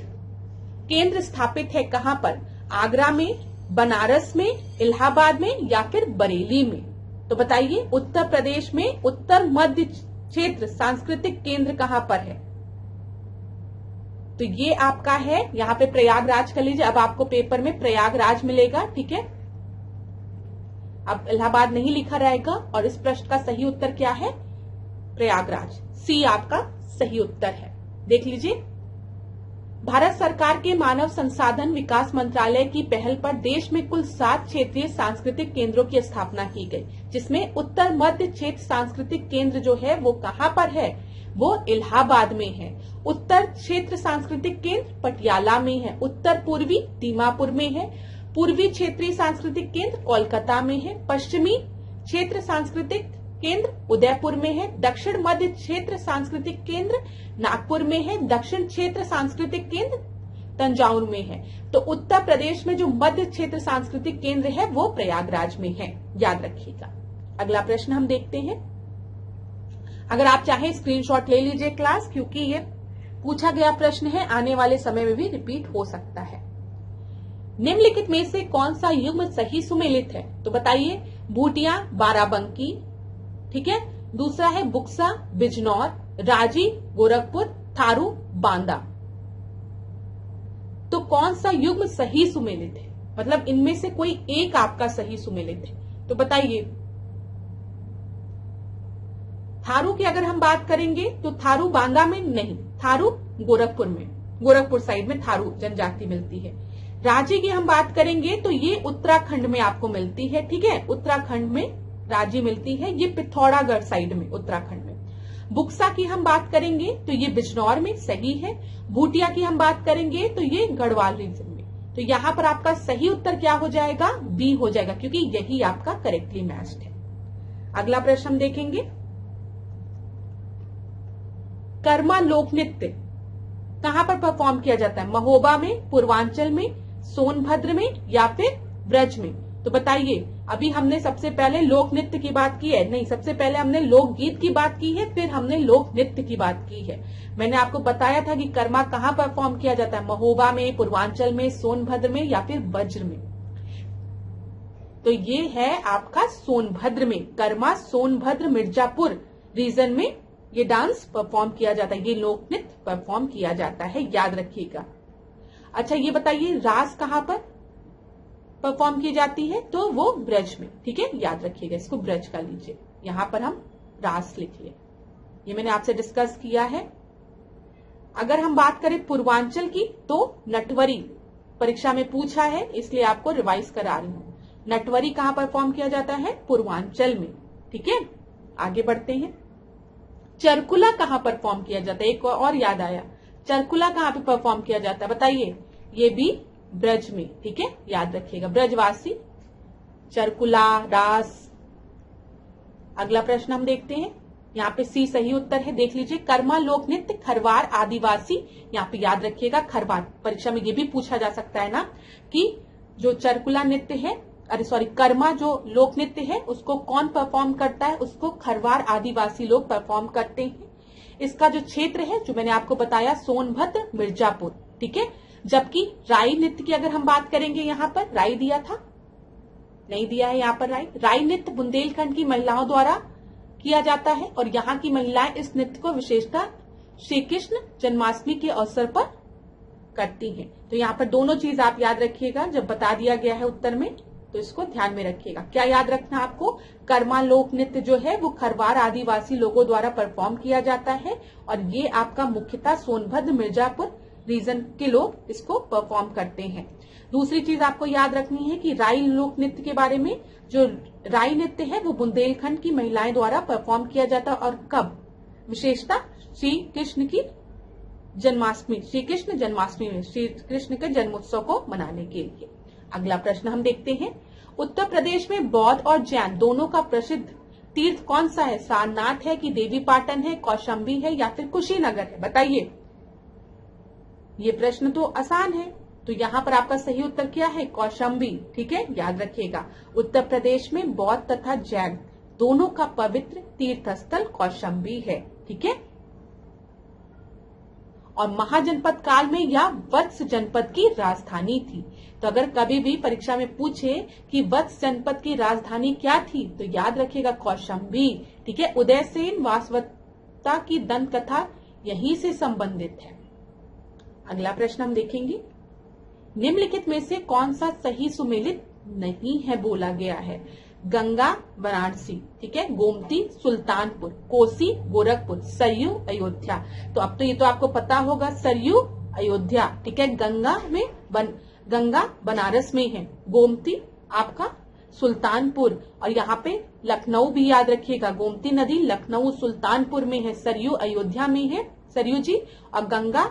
केंद्र स्थापित है कहां पर? आगरा में, बनारस में, इलाहाबाद में या फिर बरेली में? तो बताइए, उत्तर प्रदेश में उत्तर मध्य क्षेत्र सांस्कृतिक केंद्र कहां पर है? तो ये आपका है, यहां पे प्रयागराज कर लीजिए। अब आपको पेपर में प्रयागराज मिलेगा, ठीक है। अब इलाहाबाद नहीं लिखा रहेगा और इस प्रश्न का सही उत्तर क्या है? प्रयागराज, सी आपका सही उत्तर है। देख लीजिए, भारत सरकार के मानव संसाधन विकास मंत्रालय की पहल पर देश में कुल 7 क्षेत्रीय सांस्कृतिक केंद्रों की स्थापना की गई, जिसमें उत्तर मध्य क्षेत्र सांस्कृतिक केंद्र जो है वो कहां पर है? वो इलाहाबाद में है। उत्तर क्षेत्र सांस्कृतिक केंद्र पटियाला में है। उत्तर पूर्वी दीमापुर में है। पूर्वी क्षेत्रीय सांस्कृतिक केंद्र कोलकाता में है। पश्चिमी क्षेत्र सांस्कृतिक केंद्र उदयपुर में है। दक्षिण मध्य क्षेत्र सांस्कृतिक केंद्र नागपुर में है। दक्षिण क्षेत्र सांस्कृतिक केंद्र तंजावुर में है। तो उत्तर प्रदेश में जो मध्य क्षेत्र सांस्कृतिक केंद्र है वो प्रयागराज में है, याद रखिएगा। अगला प्रश्न हम देखते हैं। अगर आप चाहें स्क्रीनशॉट ले लीजिए क्लास, क्योंकि ये पूछा गया प्रश्न है, आने वाले समय में भी रिपीट हो सकता है। निम्नलिखित में से कौन सा युग्म सही सुमेलित है? तो बताइए, भूटिया बाराबंकी, ठीक है। दूसरा है बुक्सा बिजनौर, राजी गोरखपुर, थारू बांदा। तो कौन सा युग्म सही सुमेलित है? मतलब इनमें से कोई एक आपका सही सुमेलित है। तो बताइए, थारू की अगर हम बात करेंगे तो थारू बांदा में नहीं, थारू गोरखपुर में, गोरखपुर साइड में थारू जनजाति मिलती है। राजी की हम बात करेंगे तो ये उत्तराखंड में आपको मिलती है, ठीक है। उत्तराखंड में राजी मिलती है, ये पिथौरागढ़ साइड में उत्तराखंड में। बुक्सा की हम बात करेंगे तो ये बिजनौर में, सही है। भूटिया की हम बात करेंगे तो ये गढ़वाल रीजन में। तो यहां पर आपका सही उत्तर क्या हो जाएगा? बी हो जाएगा, क्योंकि यही आपका करेक्टली मैच्ड है। अगला प्रश्न हम देखेंगे, कर्मा लोक नृत्य कहां पर परफॉर्म किया जाता है? महोबा में, पूर्वांचल में, सोनभद्र में या फिर ब्रज में? तो बताइए, अभी हमने सबसे पहले लोक नृत्य की बात की है, नहीं, सबसे पहले हमने लोकगीत की बात की है, फिर हमने लोक नृत्य की बात की है। मैंने आपको बताया था कि कर्मा कहां परफॉर्म किया जाता है? महोबा में, पूर्वांचल में, सोनभद्र में या फिर वज्र में? तो ये है आपका सोनभद्र में। कर्मा सोनभद्र मिर्जापुर रीजन में ये डांस परफॉर्म किया जाता है, ये लोक नृत्य परफॉर्म किया जाता है, याद रखिएगा। अच्छा, ये बताइए, रास कहां पर परफॉर्म की जाती है तो वो ब्रज में, ठीक है, याद रखिएगा, इसको ब्रज का लीजिए, यहां पर हम रास लिखिए, ये मैंने आपसे डिस्कस किया है। अगर हम बात करें पूर्वांचल की तो नटवरी परीक्षा में पूछा है, इसलिए आपको रिवाइज करा रही हूं। नटवरी कहां परफॉर्म किया जाता है? पूर्वांचल में, ठीक है। आगे बढ़ते हैं। चरकुला कहां परफॉर्म किया जाता है? एक और याद आया, चरकुला कहां पे परफॉर्म किया जाता है बताइए? ये भी ब्रज में, ठीक है, याद रखिएगा, ब्रजवासी चरकुला रास। अगला प्रश्न हम देखते हैं, यहाँ पे सी सही उत्तर है, देख लीजिए। कर्मा लोक नृत्य खरवार आदिवासी, यहाँ पे याद रखिएगा खरवार, परीक्षा में ये भी पूछा जा सकता है ना कि जो चरकुला नृत्य है, अरे सॉरी, कर्मा जो लोक नृत्य है उसको कौन परफॉर्म करता है? उसको खरवार आदिवासी लोग परफॉर्म करते हैं। इसका जो क्षेत्र है जो मैंने आपको बताया सोनभद्र मिर्जापुर, ठीक है। जबकि राई नृत्य की अगर हम बात करेंगे, यहाँ पर राई दिया था, नहीं दिया है यहाँ पर राई नृत्य बुंदेलखंड की महिलाओं द्वारा किया जाता है और यहाँ की महिलाएं इस नृत्य को विशेषतः श्री कृष्ण जन्माष्टमी के अवसर पर करती हैं। तो यहाँ पर दोनों चीज आप याद रखिएगा, जब बता दिया गया है उत्तर में तो इसको ध्यान में रखिएगा। क्या याद रखना आपको? कर्मा लोक नृत्य जो है वो खरवार आदिवासी लोगों द्वारा परफॉर्म किया जाता है और ये आपका मुख्यतः सोनभद्र मिर्जापुर रीजन के लोग इसको परफॉर्म करते हैं। दूसरी चीज आपको याद रखनी है कि राई लोक नृत्य के बारे में, जो राई नृत्य है वो बुंदेलखंड की महिलाएं द्वारा परफॉर्म किया जाता है और कब? विशेषता श्री कृष्ण की जन्माष्टमी, श्री कृष्ण जन्माष्टमी में, श्री कृष्ण के जन्मोत्सव को मनाने के लिए। अगला प्रश्न हम देखते हैं, उत्तर प्रदेश में बौद्ध और जैन दोनों का प्रसिद्ध तीर्थ कौन सा है? सारनाथ है कि देवी पाटन है, कौशाम्बी है या फिर कुशीनगर है? बताइए। ये प्रश्न तो आसान है, तो यहाँ पर आपका सही उत्तर क्या है? कौशाम्बी, ठीक है, याद रखिएगा। उत्तर प्रदेश में बौद्ध तथा जैन दोनों का पवित्र तीर्थ स्थल कौशाम्बी है, ठीक है। और महाजनपद काल में यह वत्स जनपद की राजधानी थी। तो अगर कभी भी परीक्षा में पूछे कि वत्स जनपद की राजधानी क्या थी तो याद रखिएगा कौशाम्बी, ठीक है। उदयसेन वासवता की दंत कथा यहीं से संबंधित है। अगला प्रश्न हम देखेंगे, निम्नलिखित में से कौन सा सही सुमेलित नहीं है बोला गया है? गंगा वाराणसी, ठीक है, गोमती सुल्तानपुर, कोसी गोरखपुर, सरयू अयोध्या। तो अब तो ये तो आपको पता होगा, सरयू अयोध्या, ठीक है। गंगा बनारस में है, गोमती आपका सुल्तानपुर और यहाँ पे लखनऊ भी याद रखिएगा, गोमती नदी लखनऊ सुल्तानपुर में है, सरयू अयोध्या में है, सरयू जी, और गंगा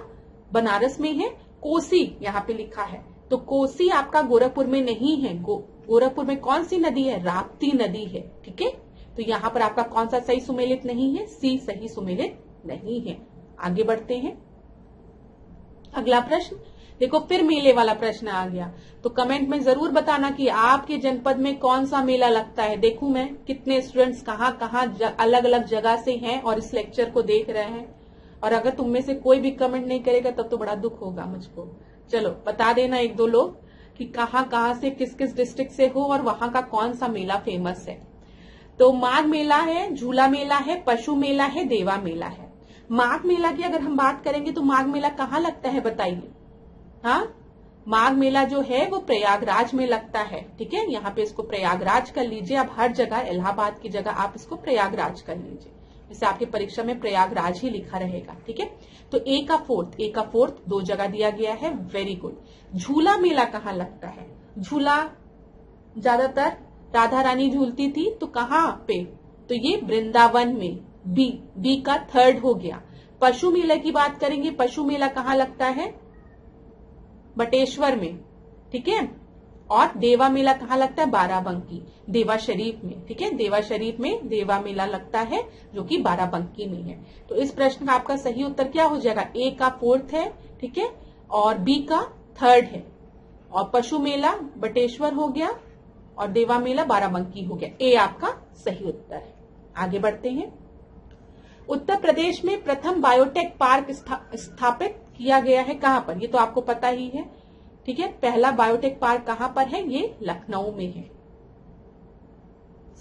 बनारस में है, कोसी यहाँ पे लिखा है। तो कोसी आपका गोरखपुर में नहीं है, गोरखपुर में कौन सी नदी है? राप्ती नदी है, ठीक है। तो यहाँ पर आपका कौन सा सही सुमेलित नहीं है? सी सही सुमेलित नहीं है। आगे बढ़ते हैं। अगला प्रश्न देखो, फिर मेले वाला प्रश्न आ गया, तो कमेंट में जरूर बताना कि आपके जनपद में कौन सा मेला लगता है। देखूं मैं कितने स्टूडेंट्स कहाँ कहाँ अलग अलग जगह से हैं और इस लेक्चर को देख रहे हैं। और अगर तुम में से कोई भी कमेंट नहीं करेगा तब तो बड़ा दुख होगा मुझको। चलो बता देना एक दो लोग कि कहाँ कहाँ से, किस किस डिस्ट्रिक्ट से हो और वहां का कौन सा मेला फेमस है। तो माघ मेला है, झूला मेला है, पशु मेला है, देवा मेला है। माघ मेला की अगर हम बात करेंगे तो माघ मेला कहाँ लगता है बताइए? हाँ, माघ मेला जो है वो प्रयागराज में लगता है, ठीक है। यहाँ पे इसको प्रयागराज कर लीजिए, अब हर जगह इलाहाबाद की जगह आप इसको प्रयागराज कर लीजिए, जैसे आपकी परीक्षा में प्रयागराज ही लिखा रहेगा, ठीक है। तो ए का फोर्थ दो जगह दिया गया है, वेरी गुड। झूला मेला कहाँ लगता है? झूला ज्यादातर राधा रानी झूलती थी, तो कहाँ पे? तो ये वृंदावन में, बी का थर्ड हो गया। पशु मेला की बात करेंगे, पशु मेला कहाँ लगता है? बटेश्वर में, ठीक है। और देवा मेला कहाँ लगता है? बाराबंकी, देवा शरीफ में, ठीक है। देवा शरीफ में देवा मेला लगता है जो कि बाराबंकी में है। तो इस प्रश्न का आपका सही उत्तर क्या हो जाएगा? ए का फोर्थ है, ठीक है, और बी का थर्ड है, और पशु मेला बटेश्वर हो गया और देवा मेला बाराबंकी हो गया। ए आपका सही उत्तर है। आगे बढ़ते हैं। उत्तर प्रदेश में प्रथम बायोटेक पार्क स्थापित किया गया है कहां पर? ये तो आपको पता ही है, ठीक है। पहला बायोटेक पार्क कहां पर है? ये लखनऊ में है।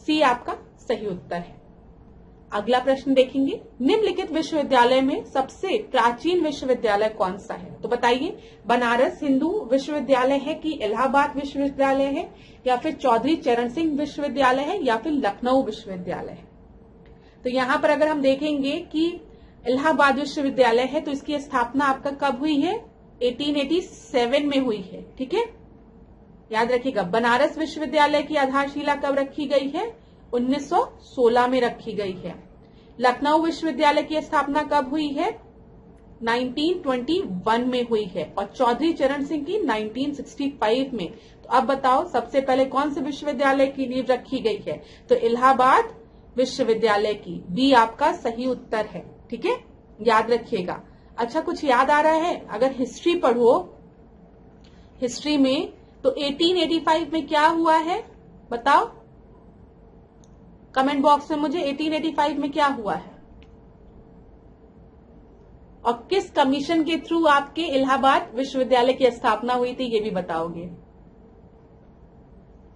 सी आपका सही उत्तर है। अगला प्रश्न देखेंगे, निम्नलिखित विश्वविद्यालय में सबसे प्राचीन विश्वविद्यालय कौन सा है? तो बताइए, बनारस हिंदू विश्वविद्यालय है कि इलाहाबाद विश्वविद्यालय है या फिर चौधरी चरण सिंह विश्वविद्यालय है या फिर लखनऊ विश्वविद्यालय है? तो यहाँ पर अगर हम देखेंगे कि इलाहाबाद विश्वविद्यालय है तो इसकी स्थापना आपका कब हुई है? 1887 में हुई है। ठीक है, याद रखिएगा। बनारस विश्वविद्यालय की आधारशिला कब रखी गई है? 1916 में रखी गई है। लखनऊ विश्वविद्यालय की स्थापना कब हुई है? 1921 में हुई है और चौधरी चरण सिंह की 1965 में। तो अब बताओ सबसे पहले कौन से विश्वविद्यालय की नींव रखी गई है? तो इलाहाबाद विश्वविद्यालय की। बी आपका सही उत्तर है। ठीक है, याद रखिएगा। अच्छा, कुछ याद आ रहा है? अगर हिस्ट्री पढ़ो, हिस्ट्री में तो 1885 में क्या हुआ है बताओ, कमेंट बॉक्स में मुझे 1885 में क्या हुआ है और किस कमीशन के थ्रू आपके इलाहाबाद विश्वविद्यालय की स्थापना हुई थी, ये भी बताओगे।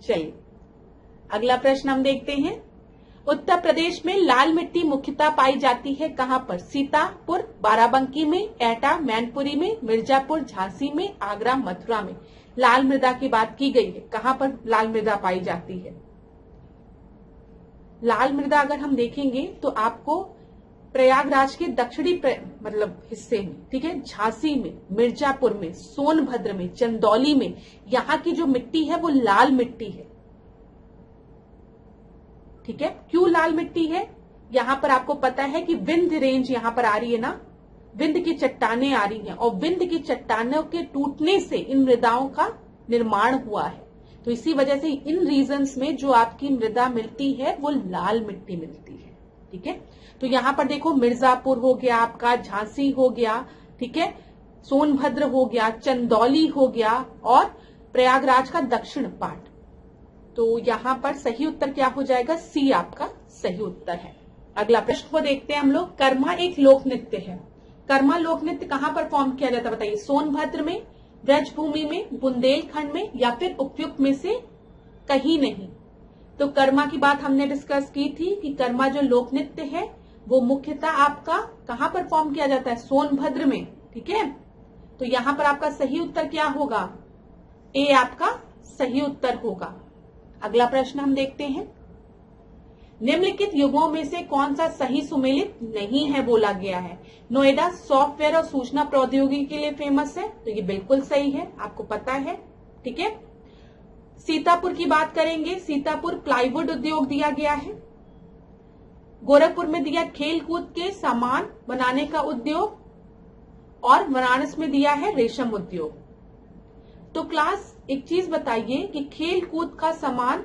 चलिए अगला प्रश्न हम देखते हैं। उत्तर प्रदेश में लाल मिट्टी मुख्यतः पाई जाती है कहां पर? सीतापुर, बाराबंकी में, एटा, मैनपुरी में, मिर्जापुर, झांसी में, आगरा, मथुरा में। लाल मृदा की बात की गई है, कहां पर लाल मृदा पाई जाती है? लाल मृदा अगर हम देखेंगे तो आपको प्रयागराज के दक्षिणी मतलब हिस्से में, ठीक है, झांसी में, मिर्जापुर में, सोनभद्र में, चंदौली में, यहाँ की जो मिट्टी है वो लाल मिट्टी है। ठीक है, क्यों लाल मिट्टी है? यहाँ पर आपको पता है कि विंध्य रेंज यहाँ पर आ रही है ना, विंध्य की चट्टानें आ रही हैं और विंध्य की चट्टानों के टूटने से इन मृदाओं का निर्माण हुआ है। तो इसी वजह से इन रीजन्स में जो आपकी मृदा मिलती है वो लाल मिट्टी मिलती है। ठीक है, तो यहाँ पर देखो मिर्जापुर हो गया आपका, झांसी हो गया, ठीक है, सोनभद्र हो गया, चंदौली हो गया और प्रयागराज का दक्षिण पार्ट। तो यहाँ पर सही उत्तर क्या हो जाएगा? सी आपका सही उत्तर है। अगला प्रश्न को देखते हैं हम लोग। कर्मा एक लोक नृत्य है। कर्मा लोक नृत्य कहाँ परफॉर्म किया जाता है बताइए? सोनभद्र में, ब्रजभूमि में, बुंदेलखंड में या फिर उपयुक्त में से कहीं नहीं। तो कर्मा की बात हमने डिस्कस की थी कि कर्मा जो लोक नृत्य है वो मुख्यतः आपका कहाँ परफॉर्म किया जाता है? सोनभद्र में। ठीक है, तो यहाँ पर आपका सही उत्तर क्या होगा? ए आपका सही उत्तर होगा। अगला प्रश्न हम देखते हैं। निम्नलिखित युगों में से कौन सा सही सुमेलित नहीं है बोला गया है? नोएडा सॉफ्टवेयर और सूचना प्रौद्योगिकी के लिए फेमस है, तो ये बिल्कुल सही है, आपको पता है। ठीक है, सीतापुर की बात करेंगे, सीतापुर प्लाईवुड उद्योग दिया गया है। गोरखपुर में दिया खेल कूद के सामान बनाने का उद्योग और बनारस में दिया है रेशम उद्योग। तो क्लास एक चीज बताइए कि खेल कूद का सामान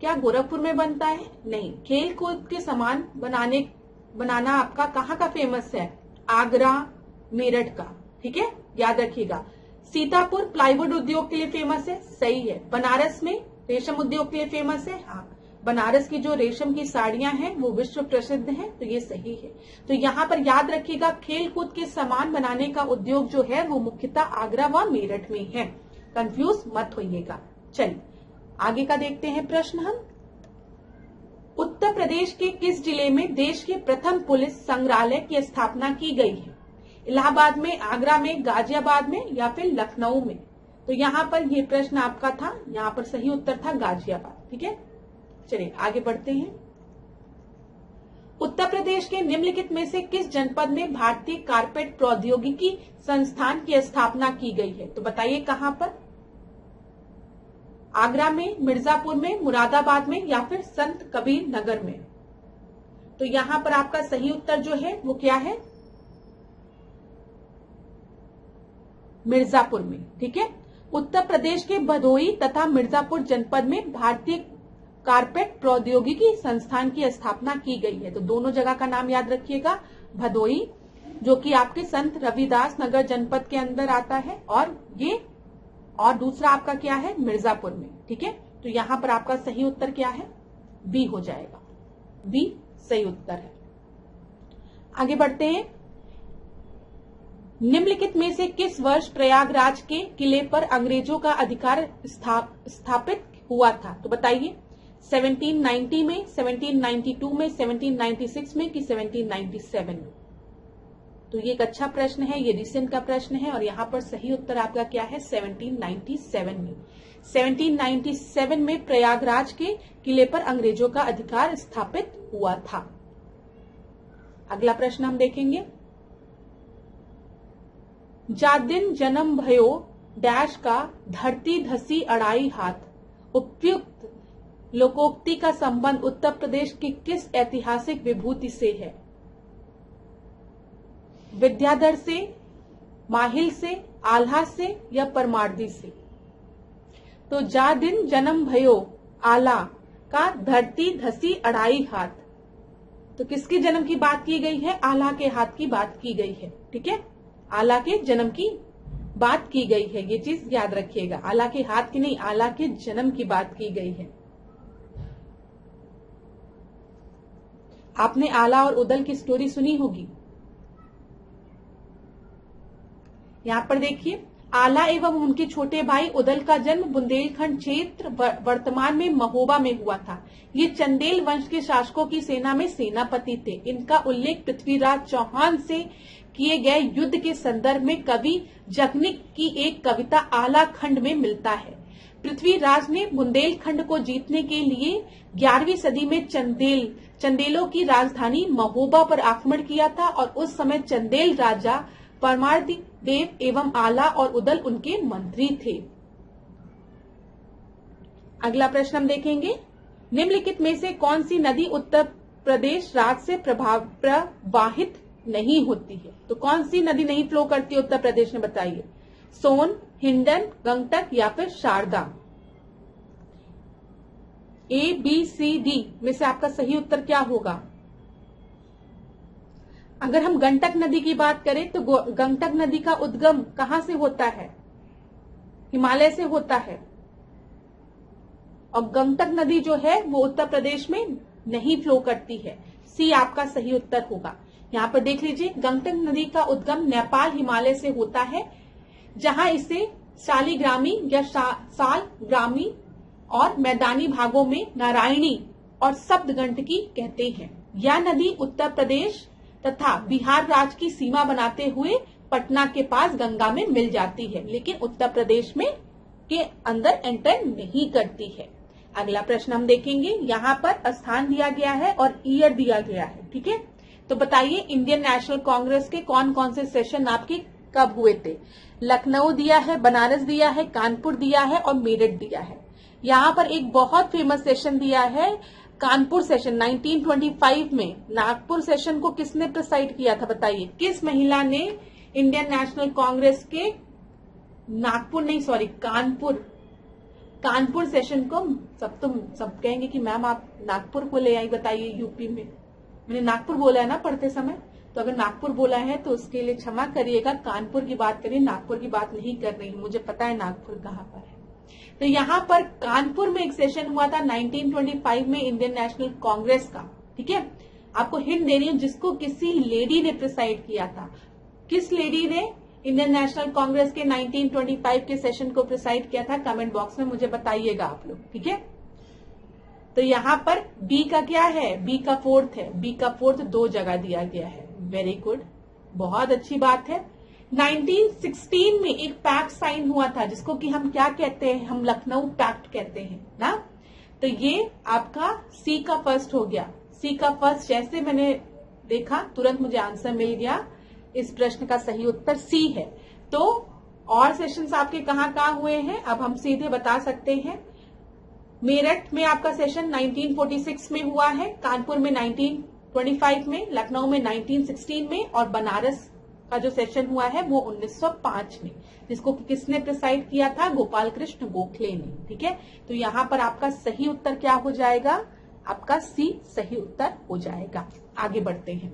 क्या गोरखपुर में बनता है? नहीं, खेल कूद के सामान बनाना आपका कहाँ का फेमस है? आगरा, मेरठ का। ठीक है, याद रखिएगा। सीतापुर प्लाईवुड उद्योग के लिए फेमस है, सही है। बनारस में रेशम उद्योग के लिए फेमस है, हाँ। बनारस की जो रेशम की साड़ियां हैं वो विश्व प्रसिद्ध हैं, तो ये सही है। तो यहाँ पर याद रखिएगा खेल कूद के सामान बनाने का उद्योग जो है वो मुख्यतः आगरा व मेरठ में है, कंफ्यूज मत होइएगा। चलिए आगे का देखते हैं प्रश्न हम। उत्तर प्रदेश के किस जिले में देश के प्रथम पुलिस संग्रहालय की स्थापना की गई है? इलाहाबाद में, आगरा में, गाजियाबाद में या फिर लखनऊ में? तो यहाँ पर ये प्रश्न आपका था, यहाँ पर सही उत्तर था गाजियाबाद। ठीक है, चलिए आगे बढ़ते हैं। उत्तर प्रदेश के निम्नलिखित में से किस जनपद में भारतीय कारपेट प्रौद्योगिकी संस्थान की स्थापना की गई है? तो बताइए कहां पर? आगरा में, मिर्जापुर में, मुरादाबाद में या फिर संत कबीर नगर में? तो यहाँ पर आपका सही उत्तर जो है वो क्या है? मिर्जापुर में। ठीक है, उत्तर प्रदेश के भदोही तथा मिर्जापुर जनपद में भारतीय कारपेट प्रौद्योगिकी संस्थान की स्थापना की गई है। तो दोनों जगह का नाम याद रखिएगा। भदोही जो कि आपके संत रविदास नगर जनपद के अंदर आता है और दूसरा आपका क्या है? मिर्जापुर में। ठीक है, तो यहाँ पर आपका सही उत्तर क्या है? बी हो जाएगा, बी सही उत्तर है। आगे बढ़ते हैं। निम्नलिखित में से किस वर्ष प्रयागराज के किले पर अंग्रेजों का अधिकार स्थापित हुआ था? तो बताइए। 1790 में, 1792 में, 1796 में कि 1797 में? तो ये एक अच्छा प्रश्न है, ये रिसेंट का प्रश्न है और यहाँ पर सही उत्तर आपका क्या है? 1797 में। 1797 में प्रयागराज के किले पर अंग्रेजों का अधिकार स्थापित हुआ था। अगला प्रश्न हम देखेंगे। जा दिन जन्म भयो डैश का धरती धसी अड़ाई हाथ। उपयुक्त लोकोक्ति का संबंध उत्तर प्रदेश की किस ऐतिहासिक विभूति से है? विद्याधर से, माहिल से, आल्हा से या परमार्दी से? तो जा दिन जन्म भयो आला का धरती धसी अड़ाई हाथ, तो किसके जन्म की बात की गई है? आला के हाथ की बात की गई है। ठीक है, आला के जन्म की बात की गई है, ये चीज याद रखिएगा। आला के हाथ की नहीं, आला के जन्म की बात की गई है। आपने आला और उदल की स्टोरी सुनी होगी। यहाँ पर देखिए, आला एवं उनके छोटे भाई उदल का जन्म बुंदेलखंड क्षेत्र वर्तमान में महोबा में हुआ था। ये चंदेल वंश के शासकों की सेना में सेनापति थे। इनका उल्लेख पृथ्वीराज चौहान से किए गए युद्ध के संदर्भ में कवि जगनिक की एक कविता आला खंड में मिलता है। पृथ्वीराज ने बुंदेलखंड को जीतने के लिए 11वीं सदी में चंदेलों की राजधानी महोबा पर आक्रमण किया था और उस समय चंदेल राजा परमार्दी देव एवं आला और उदल उनके मंत्री थे। अगला प्रश्न हम देखेंगे। निम्नलिखित में से कौन सी नदी उत्तर प्रदेश राज्य से प्रवाहित नहीं होती है? तो कौन सी नदी नहीं फ्लो करती है उत्तर प्रदेश में, बताइए? सोन, हिंडन, गंगटक या फिर शारदा? ए, बी, सी, डी में से आपका सही उत्तर क्या होगा? अगर हम गंडक नदी की बात करें तो गंडक नदी का उद्गम कहां से होता है? हिमालय से होता है। और गंडक नदी जो है वो उत्तर प्रदेश में नहीं फ्लो करती है। सी आपका सही उत्तर होगा। यहाँ पर देख लीजिए, गंडक नदी का उद्गम नेपाल हिमालय से होता है, जहां इसे शालिग्रामी या सालग्रामी और मैदानी भागों में नारायणी और सप्तगंडकी कहते हैं। यह नदी उत्तर प्रदेश तथा बिहार राज्य की सीमा बनाते हुए पटना के पास गंगा में मिल जाती है, लेकिन उत्तर प्रदेश में के अंदर एंटर नहीं करती है। अगला प्रश्न हम देखेंगे। यहाँ पर स्थान दिया गया है और ईयर दिया गया है। ठीक है, तो बताइए इंडियन नेशनल कांग्रेस के कौन कौन से सेशन आपके कब हुए थे? लखनऊ दिया है, बनारस दिया है, कानपुर दिया है और मेरठ दिया है। यहाँ पर एक बहुत फेमस सेशन दिया है, कानपुर सेशन 1925 में। नागपुर सेशन को किसने प्रिसाइड किया था, बताइए? किस महिला ने इंडियन नेशनल कांग्रेस के कानपुर सेशन को, सब कहेंगे कि मैम आप नागपुर को ले आई, बताइए यूपी में। मैंने नागपुर बोला है ना पढ़ते समय, तो अगर नागपुर बोला है तो उसके लिए क्षमा करिएगा। कानपुर की बात करिए, नागपुर की बात नहीं कर रही हूँ, मुझे पता है नागपुर कहाँ पर है। तो यहाँ पर कानपुर में एक सेशन हुआ था 1925 में इंडियन नेशनल कांग्रेस का। ठीक है, आपको हिंट दे रही हूँ, जिसको किसी लेडी ने प्रिसाइड किया था। किस लेडी ने इंडियन नेशनल कांग्रेस के 1925 के सेशन को प्रिसाइड किया था? कमेंट बॉक्स में मुझे बताइएगा आप लोग। ठीक है, तो यहाँ पर बी का क्या है? बी का फोर्थ है। बी का फोर्थ 2 जगह दिया गया है। वेरी गुड, बहुत अच्छी बात है। 1916 में एक पैक्ट साइन हुआ था, जिसको कि हम क्या कहते हैं? हम लखनऊ पैक्ट कहते हैं ना। तो ये आपका सी का फर्स्ट हो गया। सी का फर्स्ट जैसे मैंने देखा तुरंत मुझे आंसर मिल गया। इस प्रश्न का सही उत्तर सी है। तो और सेशंस आपके कहाँ कहाँ हुए हैं अब हम सीधे बता सकते हैं। मेरठ में आपका सेशन 1946 में हुआ है, कानपुर में 1925 में, लखनऊ में 1916 में और बनारस का जो सेशन हुआ है वो 1905 में, जिसको किसने प्रिसाइड किया था? गोपाल कृष्ण गोखले ने। ठीक है, तो यहाँ पर आपका सही उत्तर क्या हो जाएगा? आपका सी सही उत्तर हो जाएगा। आगे बढ़ते हैं।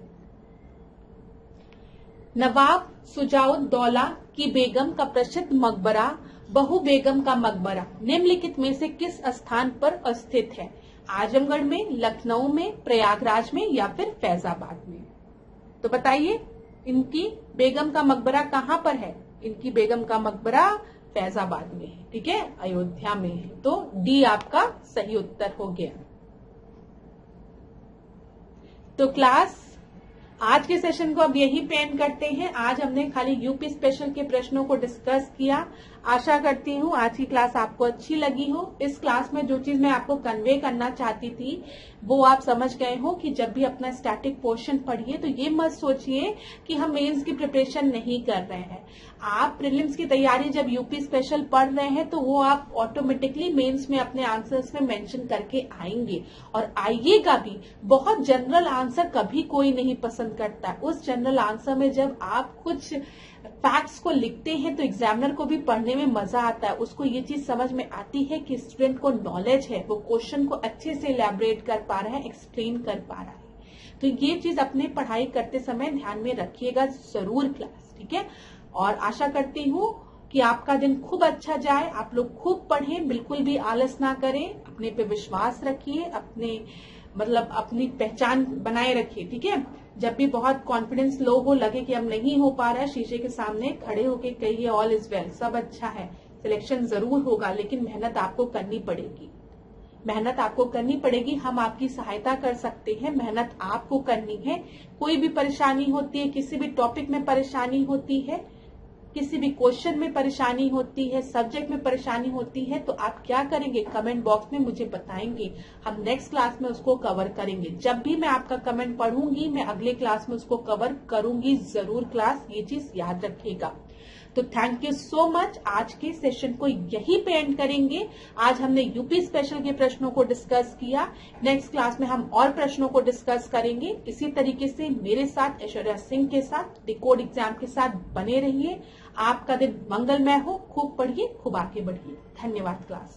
नवाब सुजाउद्दौला की बेगम का प्रसिद्ध मकबरा बहू बेगम का मकबरा निम्नलिखित में से किस स्थान पर स्थित है? आजमगढ़ में, लखनऊ में, प्रयागराज में या फिर फैजाबाद में? तो बताइए इनकी बेगम का मकबरा कहाँ पर है? इनकी बेगम का मकबरा फैजाबाद में है, ठीक है, अयोध्या में है। तो डी आपका सही उत्तर हो गया। तो क्लास आज के सेशन को अब यही पे एंड करते हैं। आज हमने खाली यूपी स्पेशल के प्रश्नों को डिस्कस किया। आशा करती हूँ आज की क्लास आपको अच्छी लगी हो। इस क्लास में जो चीज मैं आपको कन्वे करना चाहती थी वो आप समझ गए हो कि जब भी अपना स्टैटिक पोर्शन पढ़िए तो ये मत सोचिए कि हम मेंस की प्रिपरेशन नहीं कर रहे हैं। आप प्रीलिम्स की तैयारी जब यूपी स्पेशल पढ़ रहे हैं तो वो आप ऑटोमेटिकली मेंस में अपने आंसर्स में मेंशन करके आएंगे, और आइएगा भी। बहुत जनरल आंसर कभी कोई नहीं पसंद करता है। उस जनरल आंसर में जब आप कुछ फैक्ट्स को लिखते हैं तो एग्जामिनर को भी पढ़ने में मजा आता है। उसको ये चीज समझ में आती है कि स्टूडेंट को नॉलेज है, वो क्वेश्चन को अच्छे से इलैबोरेट कर पा रहा है, एक्सप्लेन कर पा रहा है। तो ये चीज अपने पढ़ाई करते समय ध्यान में रखिएगा जरूर क्लास, ठीक है। और आशा करती हूँ कि आपका दिन खूब अच्छा जाए, आप लोग खूब पढ़ें, बिल्कुल भी आलस ना करें, अपने पे विश्वास रखिए, अपनी पहचान बनाए रखिए, ठीक है। जब भी बहुत कॉन्फिडेंस लो हो, लगे कि अब नहीं हो पा रहा है, शीशे के सामने खड़े होके कहिए ऑल इज वेल, सब अच्छा है, सिलेक्शन जरूर होगा, लेकिन मेहनत आपको करनी पड़ेगी। मेहनत आपको करनी पड़ेगी। हम आपकी सहायता कर सकते हैं, मेहनत आपको करनी है। कोई भी परेशानी होती है, किसी भी टॉपिक में परेशानी होती है, किसी भी क्वेश्चन में परेशानी होती है, सब्जेक्ट में परेशानी होती है, तो आप क्या करेंगे, कमेंट बॉक्स में मुझे बताएंगे। हम नेक्स्ट क्लास में उसको कवर करेंगे। जब भी मैं आपका कमेंट पढ़ूंगी मैं अगले क्लास में उसको कवर करूंगी जरूर क्लास, ये चीज याद रखिएगा। तो थैंक यू सो मच। आज के सेशन को यही पे एंड करेंगे। आज हमने यूपी स्पेशल के प्रश्नों को डिस्कस किया। नेक्स्ट क्लास में हम और प्रश्नों को डिस्कस करेंगे। इसी तरीके से मेरे साथ ऐश्वर्या सिंह के साथ डिकोड एग्जाम के साथ बने रहिए। आपका दिन मंगलमय हो, खूब पढ़िए, खूब आगे बढ़िए। धन्यवाद क्लास।